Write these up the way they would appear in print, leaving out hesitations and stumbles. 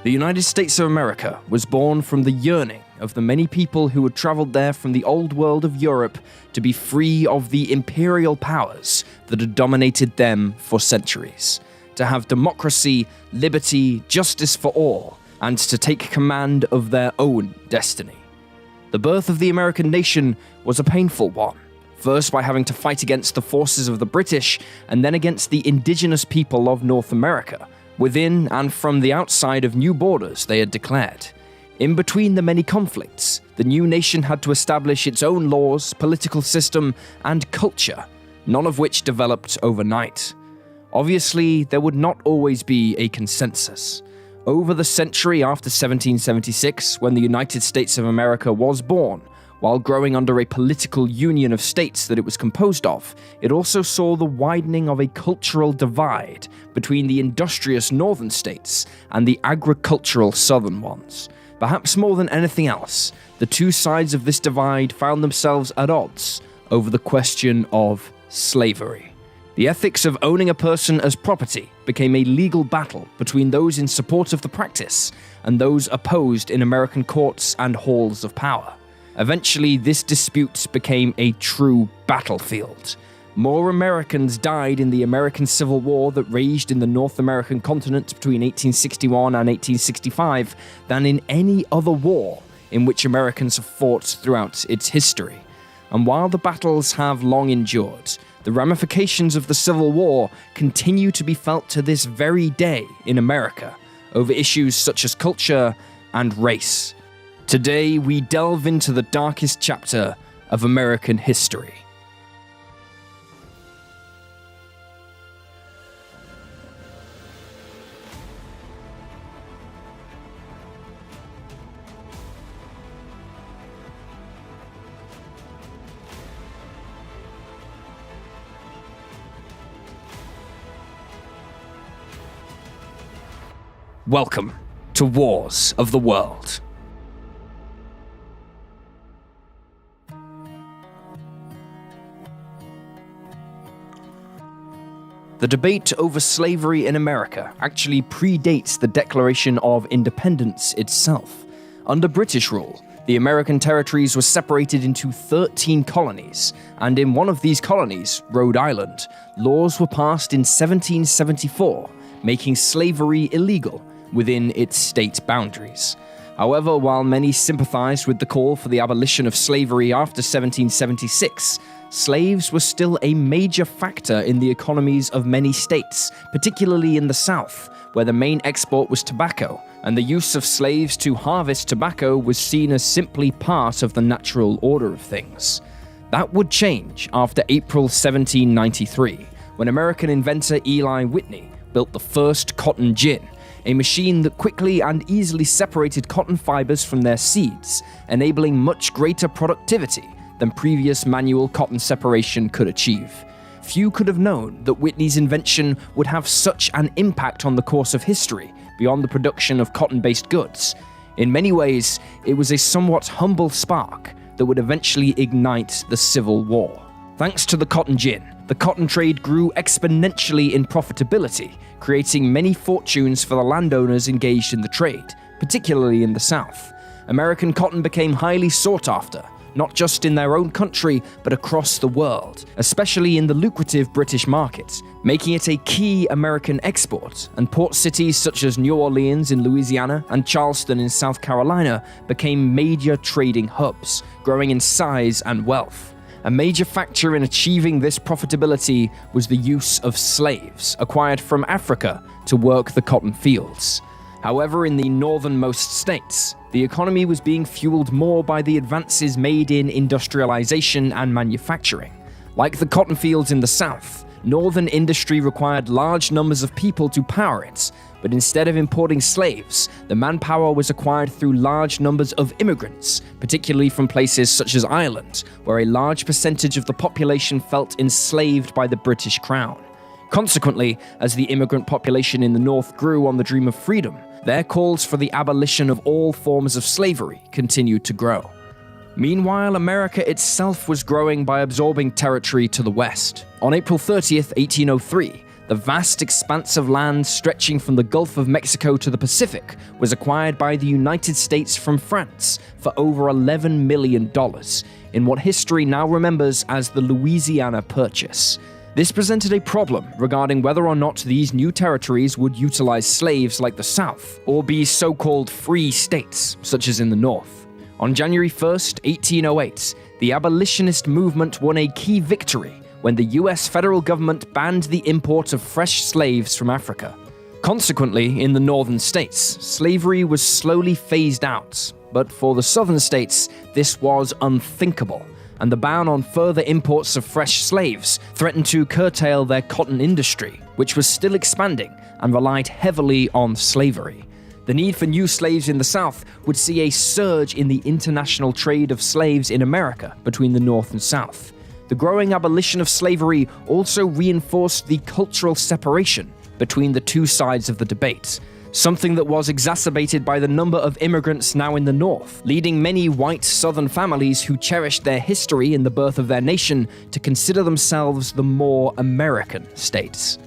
The United States of America was born from the yearning of the many people who had traveled there from the old world of Europe to be free of the imperial powers that had dominated them for centuries, to have democracy, liberty, justice for all, and to take command of their own destiny. The birth of the American nation was a painful one, first by having to fight against the forces of the British and then against the indigenous people of North America, within and from the outside of new borders they had declared. In between the many conflicts, the new nation had to establish its own laws, political system, and culture, none of which developed overnight. Obviously, there would not always be a consensus. Over the century after 1776, when the United States of America was born, while growing under a political union of states that it was composed of, it also saw the widening of a cultural divide between the industrious northern states and the agricultural southern ones. Perhaps more than anything else, the two sides of this divide found themselves at odds over the question of slavery. The ethics of owning a person as property became a legal battle between those in support of the practice and those opposed in American courts and halls of power. Eventually, this dispute became a true battlefield. More Americans died in the American Civil War that raged in the North American continent between 1861 and 1865 than in any other war in which Americans have fought throughout its history. And while the battles have long endured, the ramifications of the Civil War continue to be felt to this very day in America over issues such as culture and race. Today, we delve into the darkest chapter of American history. Welcome to Wars of the World. The debate over slavery in America actually predates the Declaration of Independence itself. Under British rule, the American territories were separated into 13 colonies, and in one of these colonies, Rhode Island, laws were passed in 1774, making slavery illegal within its state boundaries. However, while many sympathized with the call for the abolition of slavery after 1776, slaves were still a major factor in the economies of many states, particularly in the South, where the main export was tobacco, and the use of slaves to harvest tobacco was seen as simply part of the natural order of things. That would change after April 1793, when American inventor Eli Whitney built the first cotton gin, a machine that quickly and easily separated cotton fibers from their seeds, enabling much greater productivity than previous manual cotton separation could achieve. Few could have known that Whitney's invention would have such an impact on the course of history beyond the production of cotton-based goods. In many ways, it was a somewhat humble spark that would eventually ignite the Civil War. Thanks to the cotton gin, the cotton trade grew exponentially in profitability, creating many fortunes for the landowners engaged in the trade, particularly in the South. American cotton became highly sought after, not just in their own country, but across the world, especially in the lucrative British market, making it a key American export, and port cities such as New Orleans in Louisiana and Charleston in South Carolina became major trading hubs, growing in size and wealth. A major factor in achieving this profitability was the use of slaves acquired from Africa to work the cotton fields. However, in the northernmost states, the economy was being fueled more by the advances made in industrialization and manufacturing. Like the cotton fields in the South, northern industry required large numbers of people to power it, but instead of importing slaves, the manpower was acquired through large numbers of immigrants, particularly from places such as Ireland, where a large percentage of the population felt enslaved by the British Crown. Consequently, as the immigrant population in the North grew on the dream of freedom, their calls for the abolition of all forms of slavery continued to grow. Meanwhile, America itself was growing by absorbing territory to the west. On April 30th, 1803, the The vast expanse of land stretching from the Gulf of Mexico to the Pacific was acquired by the United States from France for over $11 million, in what history now remembers as the Louisiana Purchase. This presented a problem regarding whether or not these new territories would utilize slaves like the South, or be so-called free states, such as in the North. On January 1st, 1808, the abolitionist movement won a key victory when the US federal government banned the import of fresh slaves from Africa. Consequently, in the northern states, slavery was slowly phased out, but for the southern states, this was unthinkable, and the ban on further imports of fresh slaves threatened to curtail their cotton industry, which was still expanding and relied heavily on slavery. The need for new slaves in the South would see a surge in the international trade of slaves in America between the North and South. The growing abolition of slavery also reinforced the cultural separation between the two sides of the debate, something that was exacerbated by the number of immigrants now in the North, leading many white Southern families who cherished their history in the birth of their nation to consider themselves the more American states.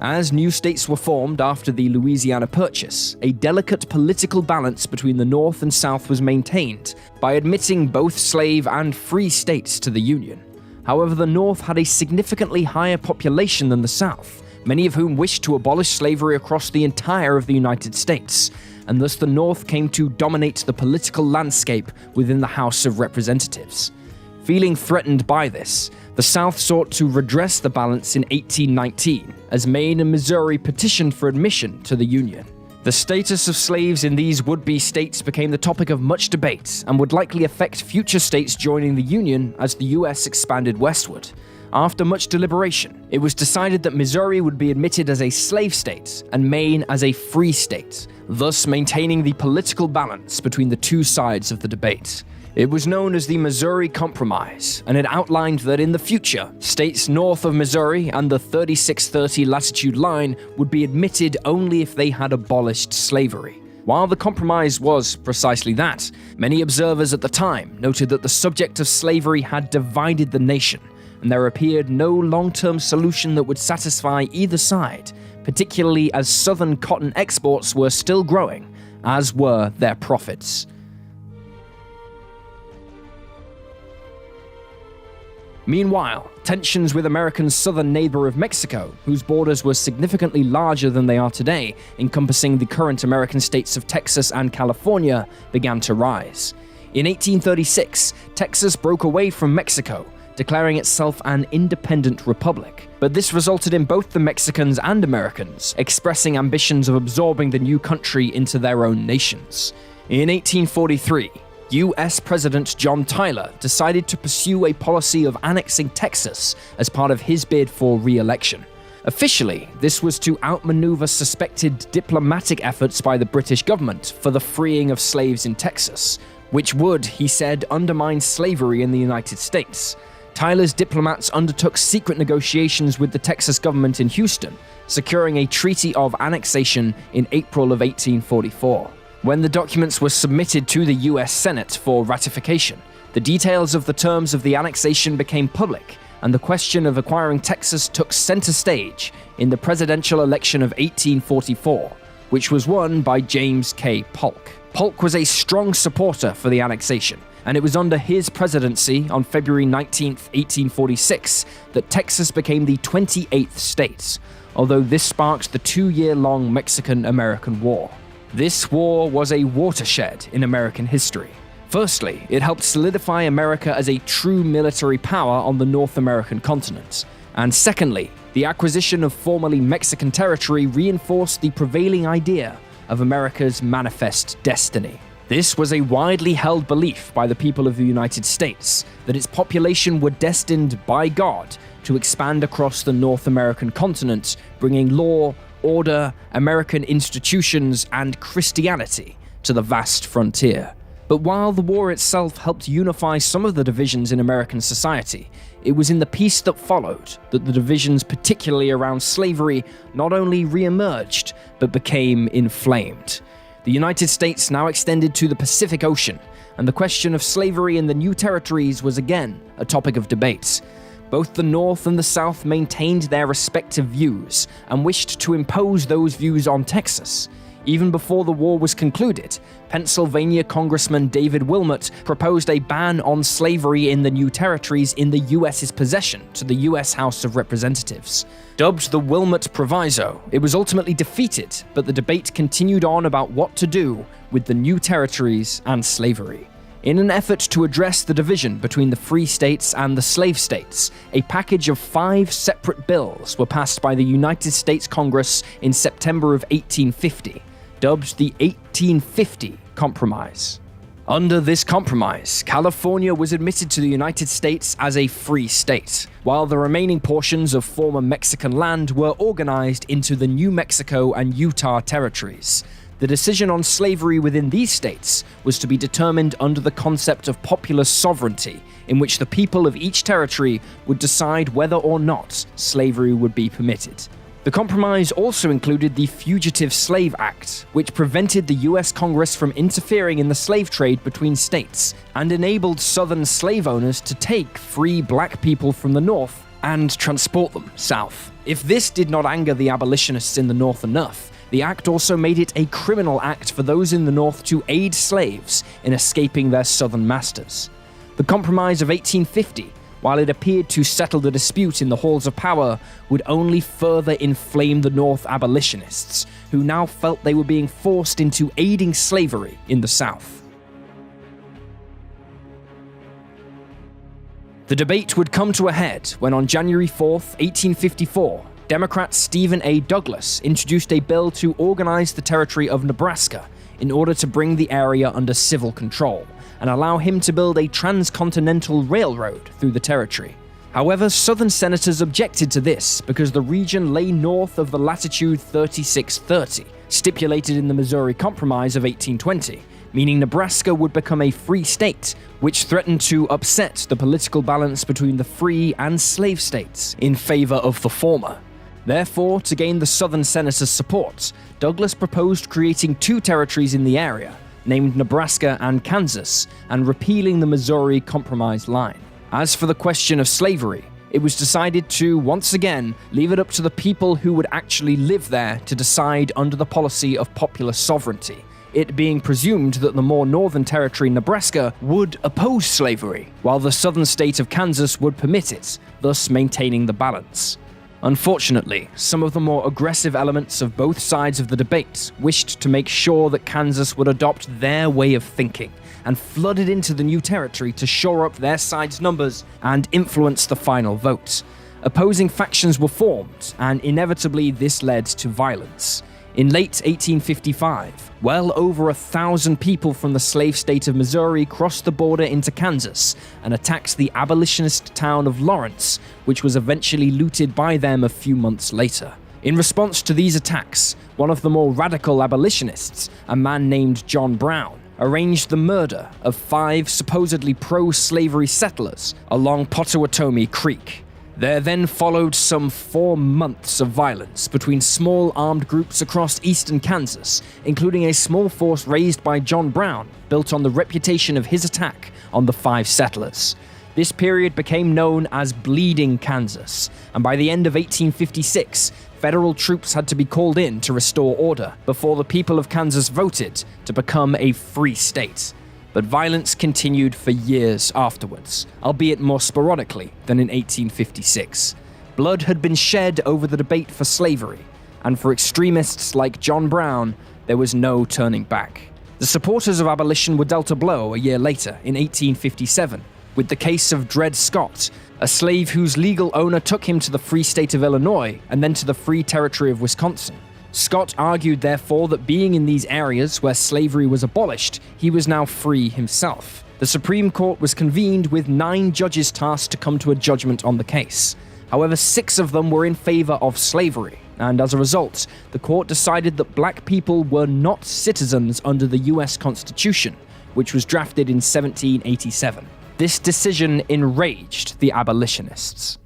As new states were formed after the Louisiana Purchase, a delicate political balance between the North and South was maintained by admitting both slave and free states to the Union. However, the North had a significantly higher population than the South, many of whom wished to abolish slavery across the entire of the United States, and thus the North came to dominate the political landscape within the House of Representatives. Feeling threatened by this, the South sought to redress the balance in 1819, as Maine and Missouri petitioned for admission to the Union. The status of slaves in these would-be states became the topic of much debate and would likely affect future states joining the Union as the US expanded westward. After much deliberation, it was decided that Missouri would be admitted as a slave state and Maine as a free state, thus maintaining the political balance between the two sides of the debate. It was known as the Missouri Compromise, and it outlined that in the future, states north of Missouri and the 3630 latitude line would be admitted only if they had abolished slavery. While the compromise was precisely that, many observers at the time noted that the subject of slavery had divided the nation, and there appeared no long-term solution that would satisfy either side, particularly as Southern cotton exports were still growing, as were their profits. Meanwhile, tensions with America's southern neighbor of Mexico, whose borders were significantly larger than they are today, encompassing the current American states of Texas and California, began to rise. In 1836, Texas broke away from Mexico, declaring itself an independent republic. But this resulted in both the Mexicans and Americans expressing ambitions of absorbing the new country into their own nations. In 1843, US President John Tyler decided to pursue a policy of annexing Texas as part of his bid for re-election. Officially, this was to outmaneuver suspected diplomatic efforts by the British government for the freeing of slaves in Texas, which would, he said, undermine slavery in the United States. Tyler's diplomats undertook secret negotiations with the Texas government in Houston, securing a treaty of annexation in April of 1844. When the documents were submitted to the US Senate for ratification, the details of the terms of the annexation became public, and the question of acquiring Texas took center stage in the presidential election of 1844, which was won by James K. Polk. Polk was a strong supporter for the annexation, and it was under his presidency on February 19, 1846, that Texas became the 28th state, although this sparked the 2-year-long Mexican-American War. This war was a watershed in American history. Firstly, it helped solidify America as a true military power on the North American continent. And secondly, the acquisition of formerly Mexican territory reinforced the prevailing idea of America's manifest destiny. This was a widely held belief by the people of the United States that its population were destined by God to expand across the North American continent, bringing law, order, American institutions, and Christianity to the vast frontier. But while the war itself helped unify some of the divisions in American society, it was in the peace that followed that the divisions, particularly around slavery, not only re-emerged, but became inflamed. The United States now extended to the Pacific Ocean, and the question of slavery in the new territories was again a topic of debate. Both the North and the South maintained their respective views and wished to impose those views on Texas. Even before the war was concluded, Pennsylvania Congressman David Wilmot proposed a ban on slavery in the new territories in the U.S.'s possession to the U.S. House of Representatives. Dubbed the Wilmot Proviso, it was ultimately defeated, but the debate continued on about what to do with the new territories and slavery. In an effort to address the division between the free states and the slave states, a package of 5 separate bills were passed by the United States Congress in September of 1850, dubbed the 1850 Compromise. Under this compromise, California was admitted to the United States as a free state, while the remaining portions of former Mexican land were organized into the New Mexico and Utah territories. The decision on slavery within these states was to be determined under the concept of popular sovereignty, in which the people of each territory would decide whether or not slavery would be permitted. The compromise also included the Fugitive Slave Act, which prevented the U.S. Congress from interfering in the slave trade between states and enabled Southern slave owners to take free black people from the North and transport them south. If this did not anger the abolitionists in the North enough, the act also made it a criminal act for those in the North to aid slaves in escaping their Southern masters. The Compromise of 1850, while it appeared to settle the dispute in the halls of power, would only further inflame the North abolitionists, who now felt they were being forced into aiding slavery in the South. The debate would come to a head when on January 4th, 1854, Democrat Stephen A. Douglas introduced a bill to organize the territory of Nebraska in order to bring the area under civil control and allow him to build a transcontinental railroad through the territory. However, Southern senators objected to this because the region lay north of the latitude 3630, stipulated in the Missouri Compromise of 1820, meaning Nebraska would become a free state, which threatened to upset the political balance between the free and slave states in favor of the former. Therefore, to gain the Southern senators' support, Douglas proposed creating 2 territories in the area, named Nebraska and Kansas, and repealing the Missouri Compromise line. As for the question of slavery, it was decided to, once again, leave it up to the people who would actually live there to decide under the policy of popular sovereignty, it being presumed that the more northern territory, Nebraska, would oppose slavery, while the southern state of Kansas would permit it, thus maintaining the balance. Unfortunately, some of the more aggressive elements of both sides of the debate wished to make sure that Kansas would adopt their way of thinking, and flooded into the new territory to shore up their side's numbers and influence the final vote. Opposing factions were formed, and inevitably this led to violence. In late 1855, well over 1,000 people from the slave state of Missouri crossed the border into Kansas and attacked the abolitionist town of Lawrence, which was eventually looted by them a few months later. In response to these attacks, one of the more radical abolitionists, a man named John Brown, arranged the murder of 5 supposedly pro-slavery settlers along Pottawatomie Creek. There then followed some 4 months of violence between small armed groups across eastern Kansas, including a small force raised by John Brown, built on the reputation of his attack on the 5 settlers. This period became known as Bleeding Kansas, and by the end of 1856, federal troops had to be called in to restore order before the people of Kansas voted to become a free state. But violence continued for years afterwards, albeit more sporadically than in 1856. Blood had been shed over the debate for slavery, and for extremists like John Brown, there was no turning back. The supporters of abolition were dealt a blow a year later, in 1857, with the case of Dred Scott, a slave whose legal owner took him to the free state of Illinois and then to the free territory of Wisconsin. Scott argued, therefore, that being in these areas where slavery was abolished, he was now free himself. The Supreme Court was convened with 9 judges tasked to come to a judgment on the case. However, 6 of them were in favor of slavery, and as a result, the court decided that black people were not citizens under the U.S. Constitution, which was drafted in 1787. This decision enraged the abolitionists.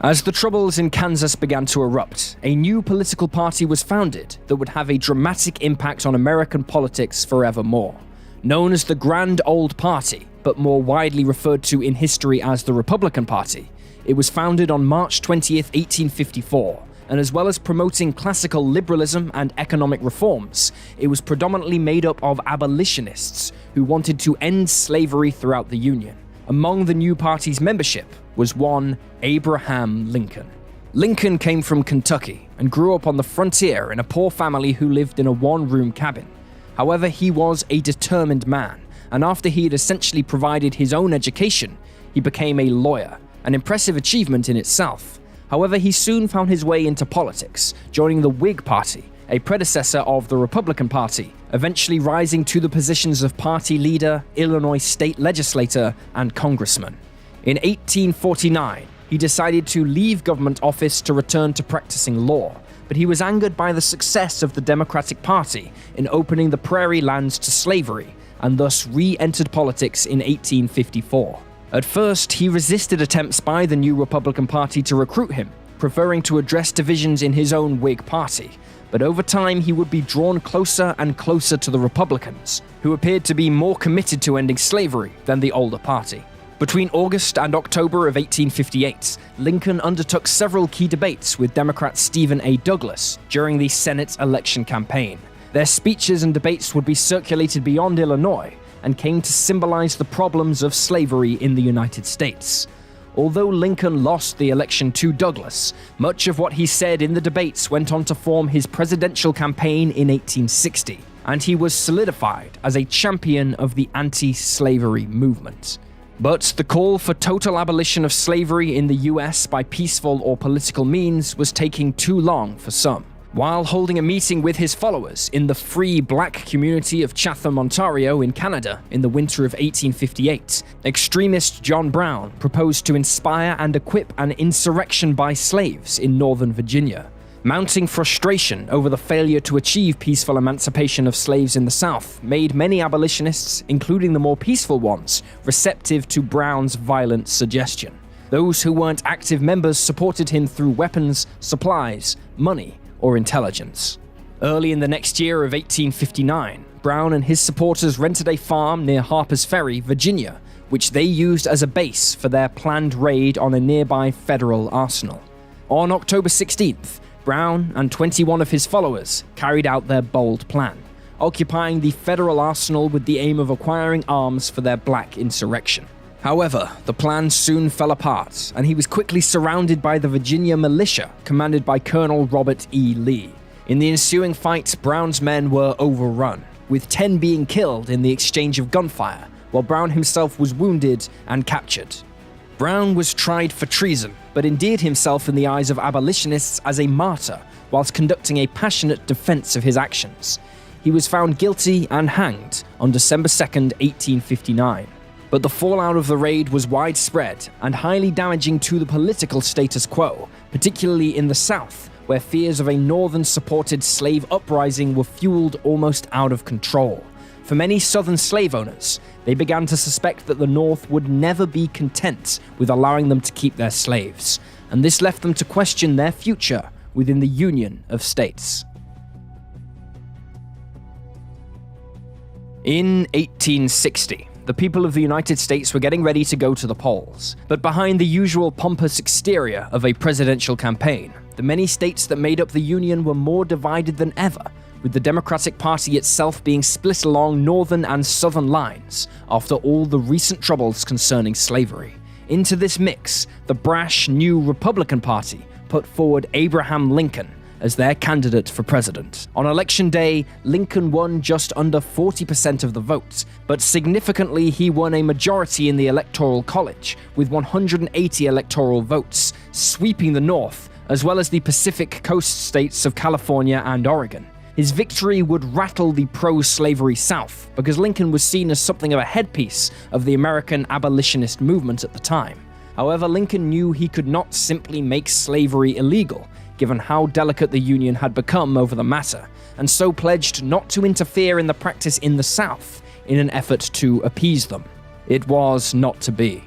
As the troubles in Kansas began to erupt, a new political party was founded that would have a dramatic impact on American politics forevermore. Known as the Grand Old Party, but more widely referred to in history as the Republican Party, it was founded on March 20th, 1854, and as well as promoting classical liberalism and economic reforms, it was predominantly made up of abolitionists who wanted to end slavery throughout the Union. Among the new party's membership was one Abraham Lincoln. Lincoln came from Kentucky and grew up on the frontier in a poor family who lived in a one-room cabin. However, he was a determined man, and after he had essentially provided his own education, he became a lawyer, an impressive achievement in itself. However, he soon found his way into politics, joining the Whig Party, a predecessor of the Republican Party, eventually rising to the positions of party leader, Illinois state legislator, and congressman. In 1849, he decided to leave government office to return to practicing law, but he was angered by the success of the Democratic Party in opening the prairie lands to slavery, and thus re-entered politics in 1854. At first, he resisted attempts by the new Republican Party to recruit him, preferring to address divisions in his own Whig Party. But over time, he would be drawn closer and closer to the Republicans, who appeared to be more committed to ending slavery than the older party. Between August and October of 1858, Lincoln undertook several key debates with Democrat Stephen A. Douglas during the Senate election campaign. Their speeches and debates would be circulated beyond Illinois, and came to symbolize the problems of slavery in the United States. Although Lincoln lost the election to Douglas, much of what he said in the debates went on to form his presidential campaign in 1860, and he was solidified as a champion of the anti-slavery movement. But the call for total abolition of slavery in the US by peaceful or political means was taking too long for some. While holding a meeting with his followers in the free black community of Chatham, Ontario in Canada in the winter of 1858, extremist John Brown proposed to inspire and equip an insurrection by slaves in Northern Virginia. Mounting frustration over the failure to achieve peaceful emancipation of slaves in the South made many abolitionists, including the more peaceful ones, receptive to Brown's violent suggestion. Those who weren't active members supported him through weapons, supplies, money, or intelligence. Early in the next year of 1859, Brown and his supporters rented a farm near Harper's Ferry, Virginia, which they used as a base for their planned raid on a nearby federal arsenal. On October 16th, Brown and 21 of his followers carried out their bold plan, occupying the federal arsenal with the aim of acquiring arms for their black insurrection. However, the plan soon fell apart, and he was quickly surrounded by the Virginia militia, commanded by Colonel Robert E. Lee. In the ensuing fight, Brown's men were overrun, with 10 being killed in the exchange of gunfire, while Brown himself was wounded and captured. Brown was tried for treason, but endeared himself in the eyes of abolitionists as a martyr, whilst conducting a passionate defense of his actions. He was found guilty and hanged on December 2nd, 1859. But the fallout of the raid was widespread and highly damaging to the political status quo, particularly in the South, where fears of a Northern-supported slave uprising were fueled almost out of control. For many Southern slave owners, they began to suspect that the North would never be content with allowing them to keep their slaves, and this left them to question their future within the Union of States. In 1860, the people of the United States were getting ready to go to the polls, but behind the usual pompous exterior of a presidential campaign, the many states that made up the Union were more divided than ever, with the Democratic Party itself being split along northern and southern lines after all the recent troubles concerning slavery. Into this mix, the brash new Republican Party put forward Abraham Lincoln as their candidate for president. On election day, Lincoln won just under 40% of the vote, but significantly he won a majority in the Electoral College, with 180 electoral votes, sweeping the North, as well as the Pacific Coast states of California and Oregon. His victory would rattle the pro-slavery South, because Lincoln was seen as something of a headpiece of the American abolitionist movement at the time. However, Lincoln knew he could not simply make slavery illegal, given how delicate the Union had become over the matter, and so pledged not to interfere in the practice in the South in an effort to appease them. It was not to be.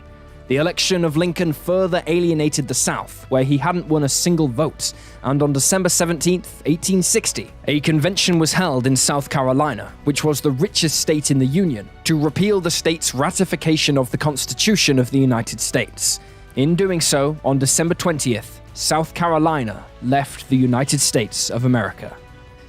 The election of Lincoln further alienated the South, where he hadn't won a single vote, and on December 17, 1860, a convention was held in South Carolina, which was the richest state in the Union, to repeal the state's ratification of the Constitution of the United States. In doing so, on December 20th, South Carolina left the United States of America.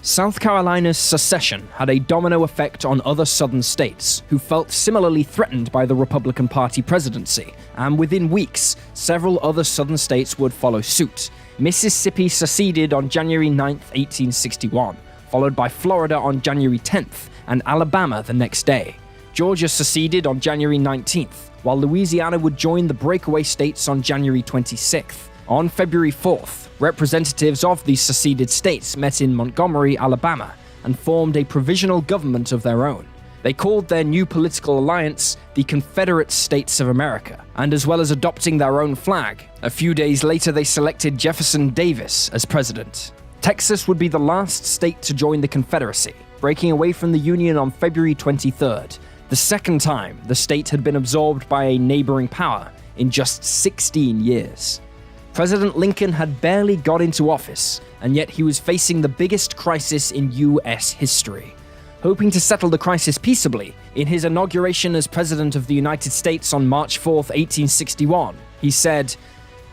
South Carolina's secession had a domino effect on other southern states, who felt similarly threatened by the Republican Party presidency, and within weeks, several other southern states would follow suit. Mississippi seceded on January 9, 1861, followed by Florida on January 10th, and Alabama the next day. Georgia seceded on January 19th, while Louisiana would join the breakaway states on January 26th. On February 4th, representatives of these seceded states met in Montgomery, Alabama, and formed a provisional government of their own. They called their new political alliance the Confederate States of America, and as well as adopting their own flag, a few days later they selected Jefferson Davis as president. Texas would be the last state to join the Confederacy, breaking away from the Union on February 23rd, the second time the state had been absorbed by a neighboring power in just 16 years. President Lincoln had barely got into office, and yet he was facing the biggest crisis in U.S. history. Hoping to settle the crisis peaceably, in his inauguration as President of the United States on March 4, 1861, he said,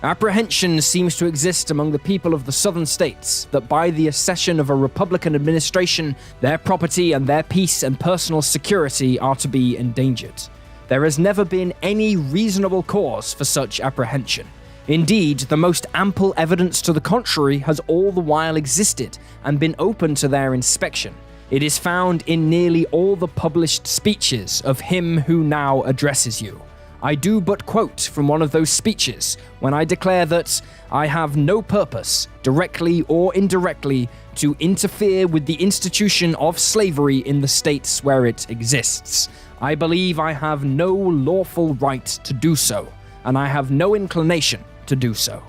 "Apprehension seems to exist among the people of the southern states that by the accession of a Republican administration, their property and their peace and personal security are to be endangered. There has never been any reasonable cause for such apprehension. Indeed, the most ample evidence to the contrary has all the while existed and been open to their inspection. It is found in nearly all the published speeches of him who now addresses you. I do but quote from one of those speeches when I declare that I have no purpose, directly or indirectly, to interfere with the institution of slavery in the states where it exists. I believe I have no lawful right to do so, and I have no inclination to do so."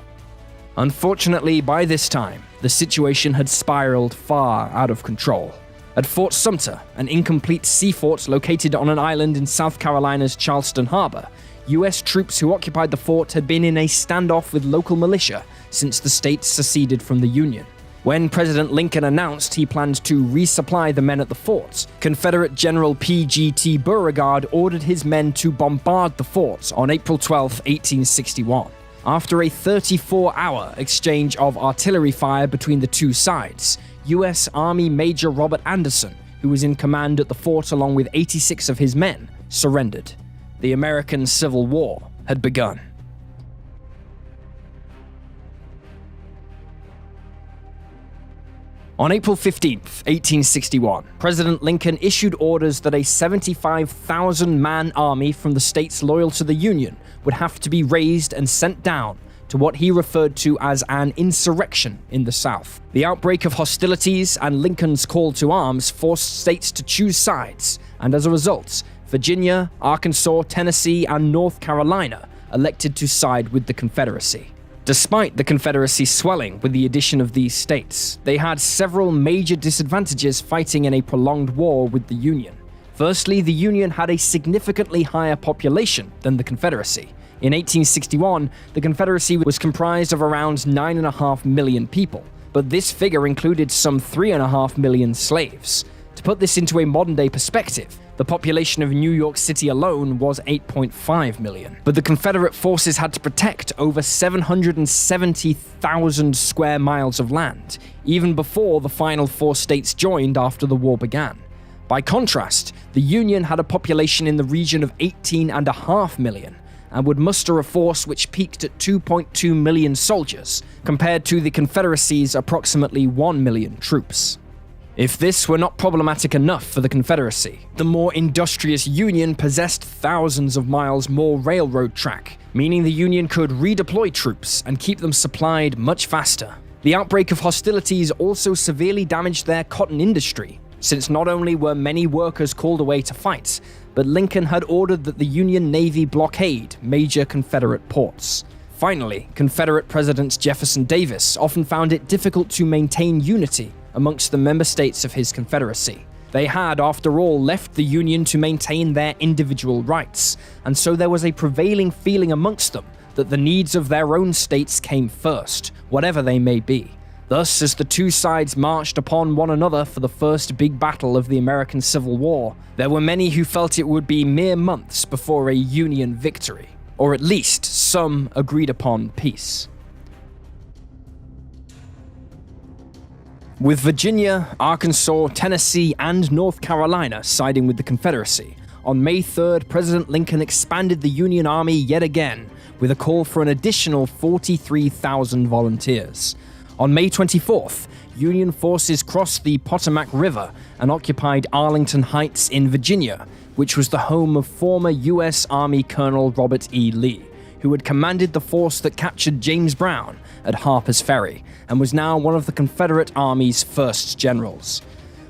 Unfortunately, by this time, the situation had spiraled far out of control. At Fort Sumter, an incomplete sea fort located on an island in South Carolina's Charleston Harbor, U.S. troops who occupied the fort had been in a standoff with local militia since the state seceded from the Union. When President Lincoln announced he planned to resupply the men at the fort, Confederate General P.G.T. Beauregard ordered his men to bombard the fort on April 12, 1861. After a 34-hour exchange of artillery fire between the two sides, U.S. Army Major Robert Anderson, who was in command at the fort along with 86 of his men, surrendered. The American Civil War had begun. On April 15, 1861, President Lincoln issued orders that a 75,000-man army from the states loyal to the Union would have to be raised and sent down to what he referred to as an insurrection in the South. The outbreak of hostilities and Lincoln's call to arms forced states to choose sides, and as a result, Virginia, Arkansas, Tennessee, and North Carolina elected to side with the Confederacy. Despite the Confederacy swelling with the addition of these states, they had several major disadvantages fighting in a prolonged war with the Union. Firstly, the Union had a significantly higher population than the Confederacy. In 1861, the Confederacy was comprised of around 9.5 million people, but this figure included some 3.5 million slaves. To put this into a modern-day perspective, the population of New York City alone was 8.5 million, but the Confederate forces had to protect over 770,000 square miles of land, even before the final 4 states joined after the war began. By contrast, the Union had a population in the region of 18.5 million, and would muster a force which peaked at 2.2 million soldiers, compared to the Confederacy's approximately 1 million troops. If this were not problematic enough for the Confederacy, the more industrious Union possessed thousands of miles more railroad track, meaning the Union could redeploy troops and keep them supplied much faster. The outbreak of hostilities also severely damaged their cotton industry, since not only were many workers called away to fight, but Lincoln had ordered that the Union Navy blockade major Confederate ports. Finally, Confederate President Jefferson Davis often found it difficult to maintain unity amongst the member states of his Confederacy. They had, after all, left the Union to maintain their individual rights, and so there was a prevailing feeling amongst them that the needs of their own states came first, whatever they may be. Thus, as the two sides marched upon one another for the first big battle of the American Civil War, there were many who felt it would be mere months before a Union victory, or at least some agreed upon peace. With Virginia, Arkansas, Tennessee, and North Carolina siding with the Confederacy, on May 3rd, President Lincoln expanded the Union Army yet again with a call for an additional 43,000 volunteers. On May 24th, Union forces crossed the Potomac River and occupied Arlington Heights in Virginia, which was the home of former U.S. Army Colonel Robert E. Lee, who had commanded the force that captured James Brown at Harper's Ferry and was now one of the Confederate Army's first generals.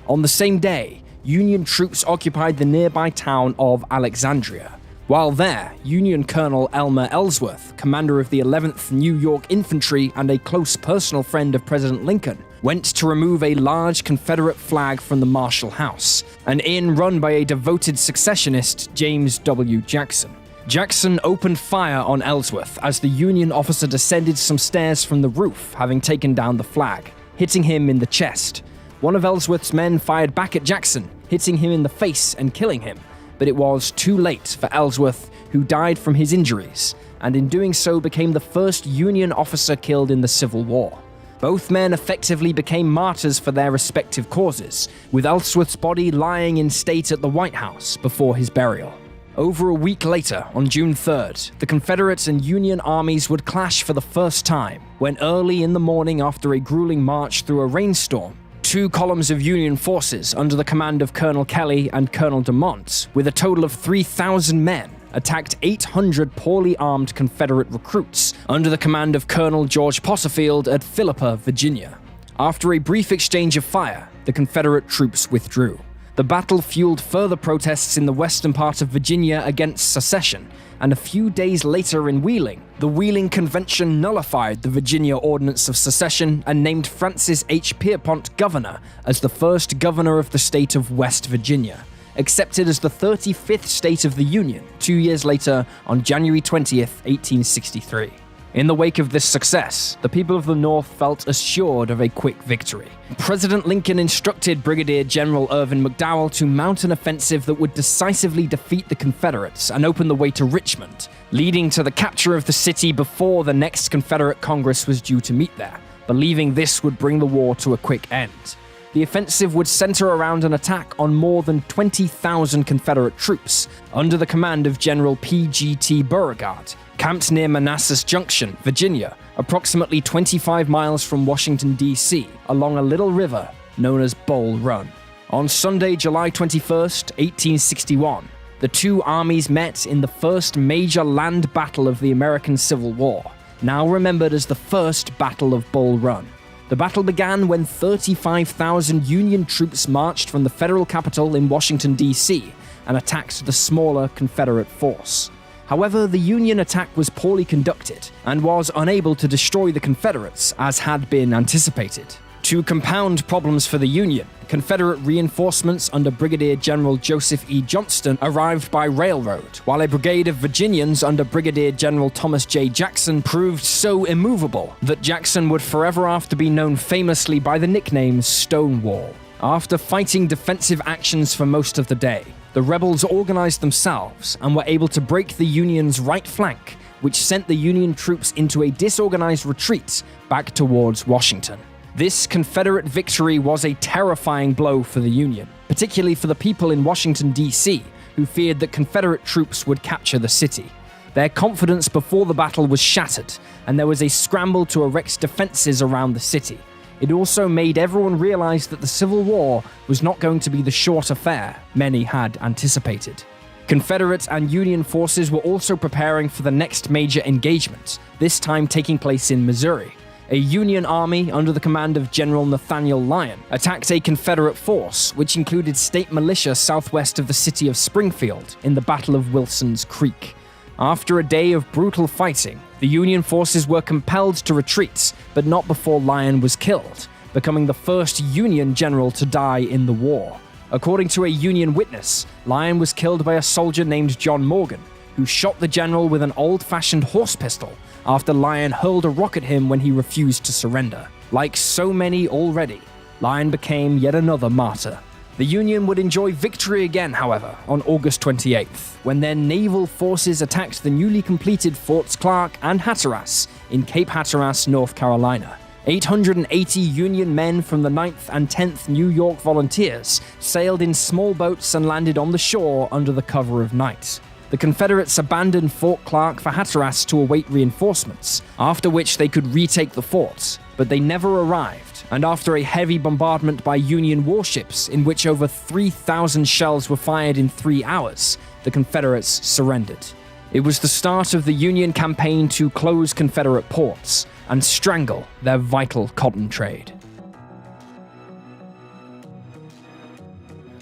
On the same day, Union troops occupied the nearby town of Alexandria. While there, Union Colonel Elmer Ellsworth, commander of the 11th New York Infantry and a close personal friend of President Lincoln, went to remove a large Confederate flag from the Marshall House, an inn run by a devoted secessionist, James W. Jackson. Jackson opened fire on Ellsworth as the Union officer descended some stairs from the roof, having taken down the flag, hitting him in the chest. One of Ellsworth's men fired back at Jackson, hitting him in the face and killing him, but it was too late for Ellsworth, who died from his injuries, and in doing so became the first Union officer killed in the Civil War. Both men effectively became martyrs for their respective causes, with Ellsworth's body lying in state at the White House before his burial. Over a week later, on June 3rd, the Confederate and Union armies would clash for the first time, when early in the morning after a grueling march through a rainstorm, two columns of Union forces under the command of Colonel Kelly and Colonel Dumont, with a total of 3,000 men, attacked 800 poorly armed Confederate recruits under the command of Colonel George Posserfield at Philippa, Virginia. After a brief exchange of fire, the Confederate troops withdrew. The battle fueled further protests in the western part of Virginia against secession, and a few days later in Wheeling, the Wheeling Convention nullified the Virginia Ordinance of Secession and named Francis H. Pierpont governor as the first governor of the state of West Virginia, accepted as the 35th state of the Union 2 years later on January 20th, 1863. In the wake of this success, the people of the North felt assured of a quick victory. President Lincoln instructed Brigadier General Irvin McDowell to mount an offensive that would decisively defeat the Confederates and open the way to Richmond, leading to the capture of the city before the next Confederate Congress was due to meet there, believing this would bring the war to a quick end. The offensive would center around an attack on more than 20,000 Confederate troops under the command of General P.G.T. Beauregard, camped near Manassas Junction, Virginia, approximately 25 miles from Washington, D.C., along a little river known as Bull Run. On Sunday, July 21st, 1861, the two armies met in the first major land battle of the American Civil War, now remembered as the First Battle of Bull Run. The battle began when 35,000 Union troops marched from the federal capital in Washington, D.C., and attacked the smaller Confederate force. However, the Union attack was poorly conducted and was unable to destroy the Confederates as had been anticipated. To compound problems for the Union, Confederate reinforcements under Brigadier General Joseph E. Johnston arrived by railroad, while a brigade of Virginians under Brigadier General Thomas J. Jackson proved so immovable that Jackson would forever after be known famously by the nickname Stonewall. After fighting defensive actions for most of the day, the rebels organized themselves and were able to break the Union's right flank, which sent the Union troops into a disorganized retreat back towards Washington. This Confederate victory was a terrifying blow for the Union, particularly for the people in Washington, D.C., who feared that Confederate troops would capture the city. Their confidence before the battle was shattered, and there was a scramble to erect defenses around the city. It also made everyone realize that the Civil War was not going to be the short affair many had anticipated. Confederate and Union forces were also preparing for the next major engagement, this time taking place in Missouri. A Union army under the command of General Nathaniel Lyon attacked a Confederate force, which included state militia southwest of the city of Springfield in the Battle of Wilson's Creek. After a day of brutal fighting, the Union forces were compelled to retreat, but not before Lyon was killed, becoming the first Union general to die in the war. According to a Union witness, Lyon was killed by a soldier named John Morgan, who shot the general with an old-fashioned horse pistol after Lyon hurled a rock at him when he refused to surrender. Like so many already, Lyon became yet another martyr. The Union would enjoy victory again, however, on August 28th, when their naval forces attacked the newly completed Forts Clark and Hatteras in Cape Hatteras, North Carolina. 880 Union men from the 9th and 10th New York Volunteers sailed in small boats and landed on the shore under the cover of night. The Confederates abandoned Fort Clark for Hatteras to await reinforcements, after which they could retake the fort, but they never arrived, and after a heavy bombardment by Union warships in which over 3,000 shells were fired in 3 hours, the Confederates surrendered. It was the start of the Union campaign to close Confederate ports and strangle their vital cotton trade.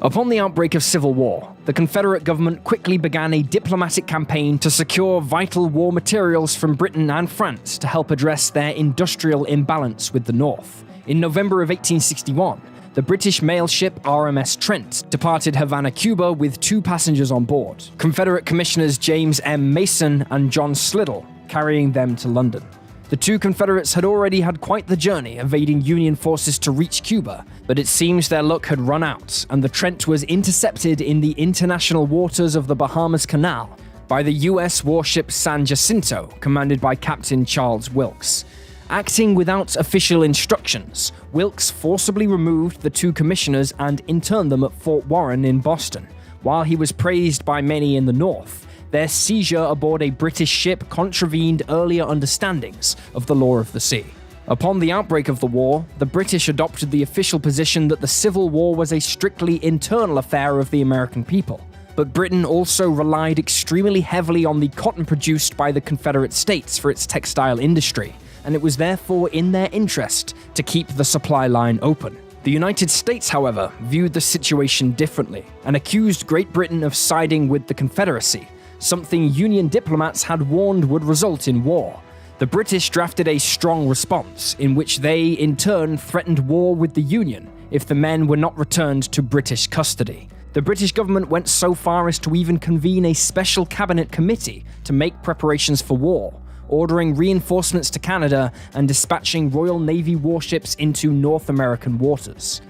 Upon the outbreak of civil war, the Confederate government quickly began a diplomatic campaign to secure vital war materials from Britain and France to help address their industrial imbalance with the North. In November of 1861, the British mail ship RMS Trent departed Havana, Cuba with 2 passengers on board, Confederate Commissioners James M. Mason and John Slidell, carrying them to London. The 2 Confederates had already had quite the journey evading Union forces to reach Cuba, but it seems their luck had run out, and the Trent was intercepted in the international waters of the Bahamas Canal by the U.S. warship San Jacinto, commanded by Captain Charles Wilkes. Acting without official instructions, Wilkes forcibly removed the 2 commissioners and interned them at Fort Warren in Boston. While he was praised by many in the North, their seizure aboard a British ship contravened earlier understandings of the law of the sea. Upon the outbreak of the war, the British adopted the official position that the Civil War was a strictly internal affair of the American people. But Britain also relied extremely heavily on the cotton produced by the Confederate States for its textile industry, and it was therefore in their interest to keep the supply line open. The United States, however, viewed the situation differently and accused Great Britain of siding with the Confederacy, something Union diplomats had warned would result in war. The British drafted a strong response, in which they, in turn, threatened war with the Union if the men were not returned to British custody. The British government went so far as to even convene a special cabinet committee to make preparations for war, ordering reinforcements to Canada and dispatching Royal Navy warships into North American waters.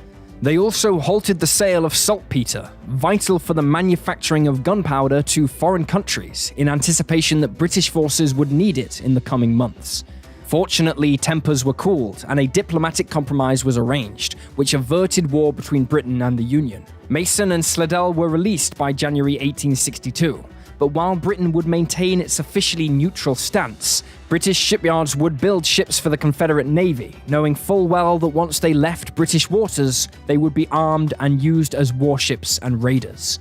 They also halted the sale of saltpeter, vital for the manufacturing of gunpowder, to foreign countries in anticipation that British forces would need it in the coming months. Fortunately, tempers were cooled and a diplomatic compromise was arranged, which averted war between Britain and the Union. Mason and Slidell were released by January 1862, but while Britain would maintain its officially neutral stance, British shipyards would build ships for the Confederate Navy, knowing full well that once they left British waters, they would be armed and used as warships and raiders.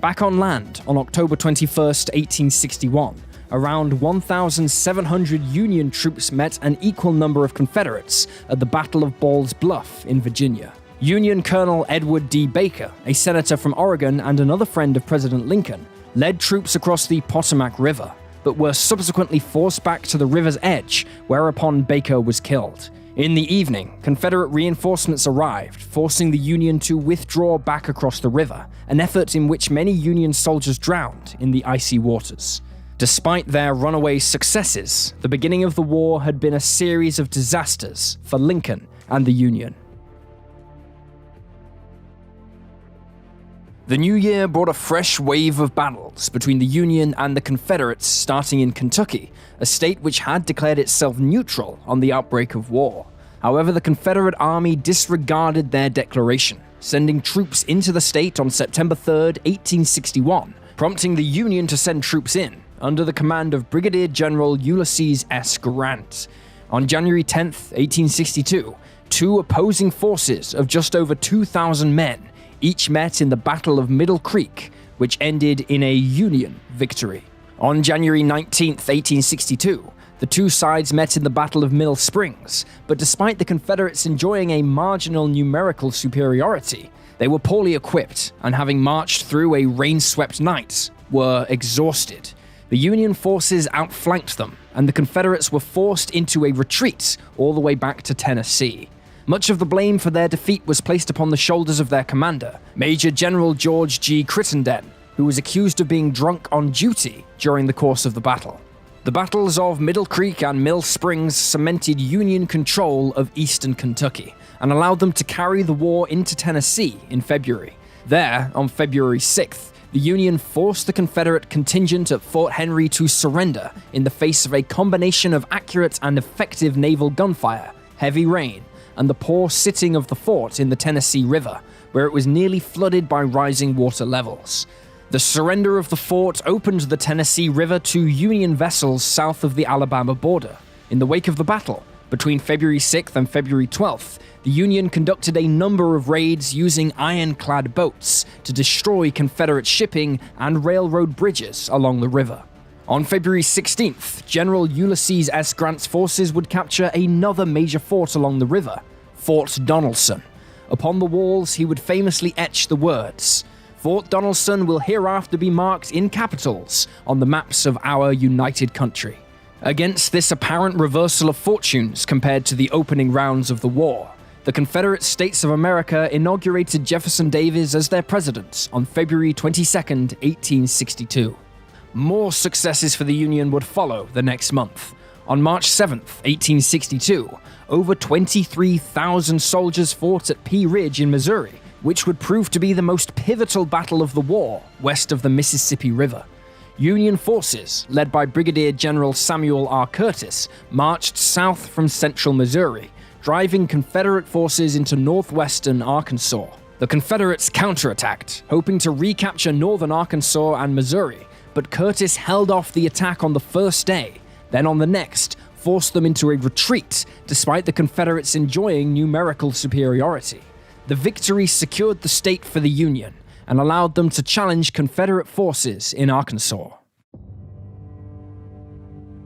Back on land, on October 21, 1861, around 1,700 Union troops met an equal number of Confederates at the Battle of Ball's Bluff in Virginia. Union Colonel Edward D. Baker, a senator from Oregon and another friend of President Lincoln, led troops across the Potomac River, but were subsequently forced back to the river's edge, whereupon Baker was killed. In the evening, Confederate reinforcements arrived, forcing the Union to withdraw back across the river, an effort in which many Union soldiers drowned in the icy waters. Despite their runaway successes, the beginning of the war had been a series of disasters for Lincoln and the Union. The new year brought a fresh wave of battles between the Union and the Confederates, starting in Kentucky, a state which had declared itself neutral on the outbreak of war. However, the Confederate Army disregarded their declaration, sending troops into the state on September 3, 1861, prompting the Union to send troops in, under the command of Brigadier General Ulysses S. Grant. On January 10, 1862, 2 opposing forces of just over 2,000 men each met in the Battle of Middle Creek, which ended in a Union victory. On January 19, 1862, the 2 sides met in the Battle of Mill Springs, but despite the Confederates enjoying a marginal numerical superiority, they were poorly equipped and, having marched through a rain-swept night, were exhausted. The Union forces outflanked them, and the Confederates were forced into a retreat all the way back to Tennessee. Much of the blame for their defeat was placed upon the shoulders of their commander, Major General George G. Crittenden, who was accused of being drunk on duty during the course of the battle. The battles of Middle Creek and Mill Springs cemented Union control of eastern Kentucky and allowed them to carry the war into Tennessee in February. There, on February 6th, the Union forced the Confederate contingent at Fort Henry to surrender in the face of a combination of accurate and effective naval gunfire, heavy rain, and the poor sitting of the fort in the Tennessee River, where it was nearly flooded by rising water levels. The surrender of the fort opened the Tennessee River to Union vessels south of the Alabama border. In the wake of the battle, between February 6th and February 12th, the Union conducted a number of raids using ironclad boats to destroy Confederate shipping and railroad bridges along the river. On February 16th, General Ulysses S. Grant's forces would capture another major fort along the river, Fort Donelson. Upon the walls, he would famously etch the words, "Fort Donelson will hereafter be marked in capitals on the maps of our united country." Against this apparent reversal of fortunes compared to the opening rounds of the war, the Confederate States of America inaugurated Jefferson Davis as their president on February 22, 1862. More successes for the Union would follow the next month. On March 7, 1862, over 23,000 soldiers fought at Pea Ridge in Missouri, which would prove to be the most pivotal battle of the war west of the Mississippi River. Union forces, led by Brigadier General Samuel R. Curtis, marched south from central Missouri, driving Confederate forces into northwestern Arkansas. The Confederates counterattacked, hoping to recapture northern Arkansas and Missouri, but Curtis held off the attack on the first day, then on the next, forced them into a retreat, despite the Confederates enjoying numerical superiority. The victory secured the state for the Union and allowed them to challenge Confederate forces in Arkansas.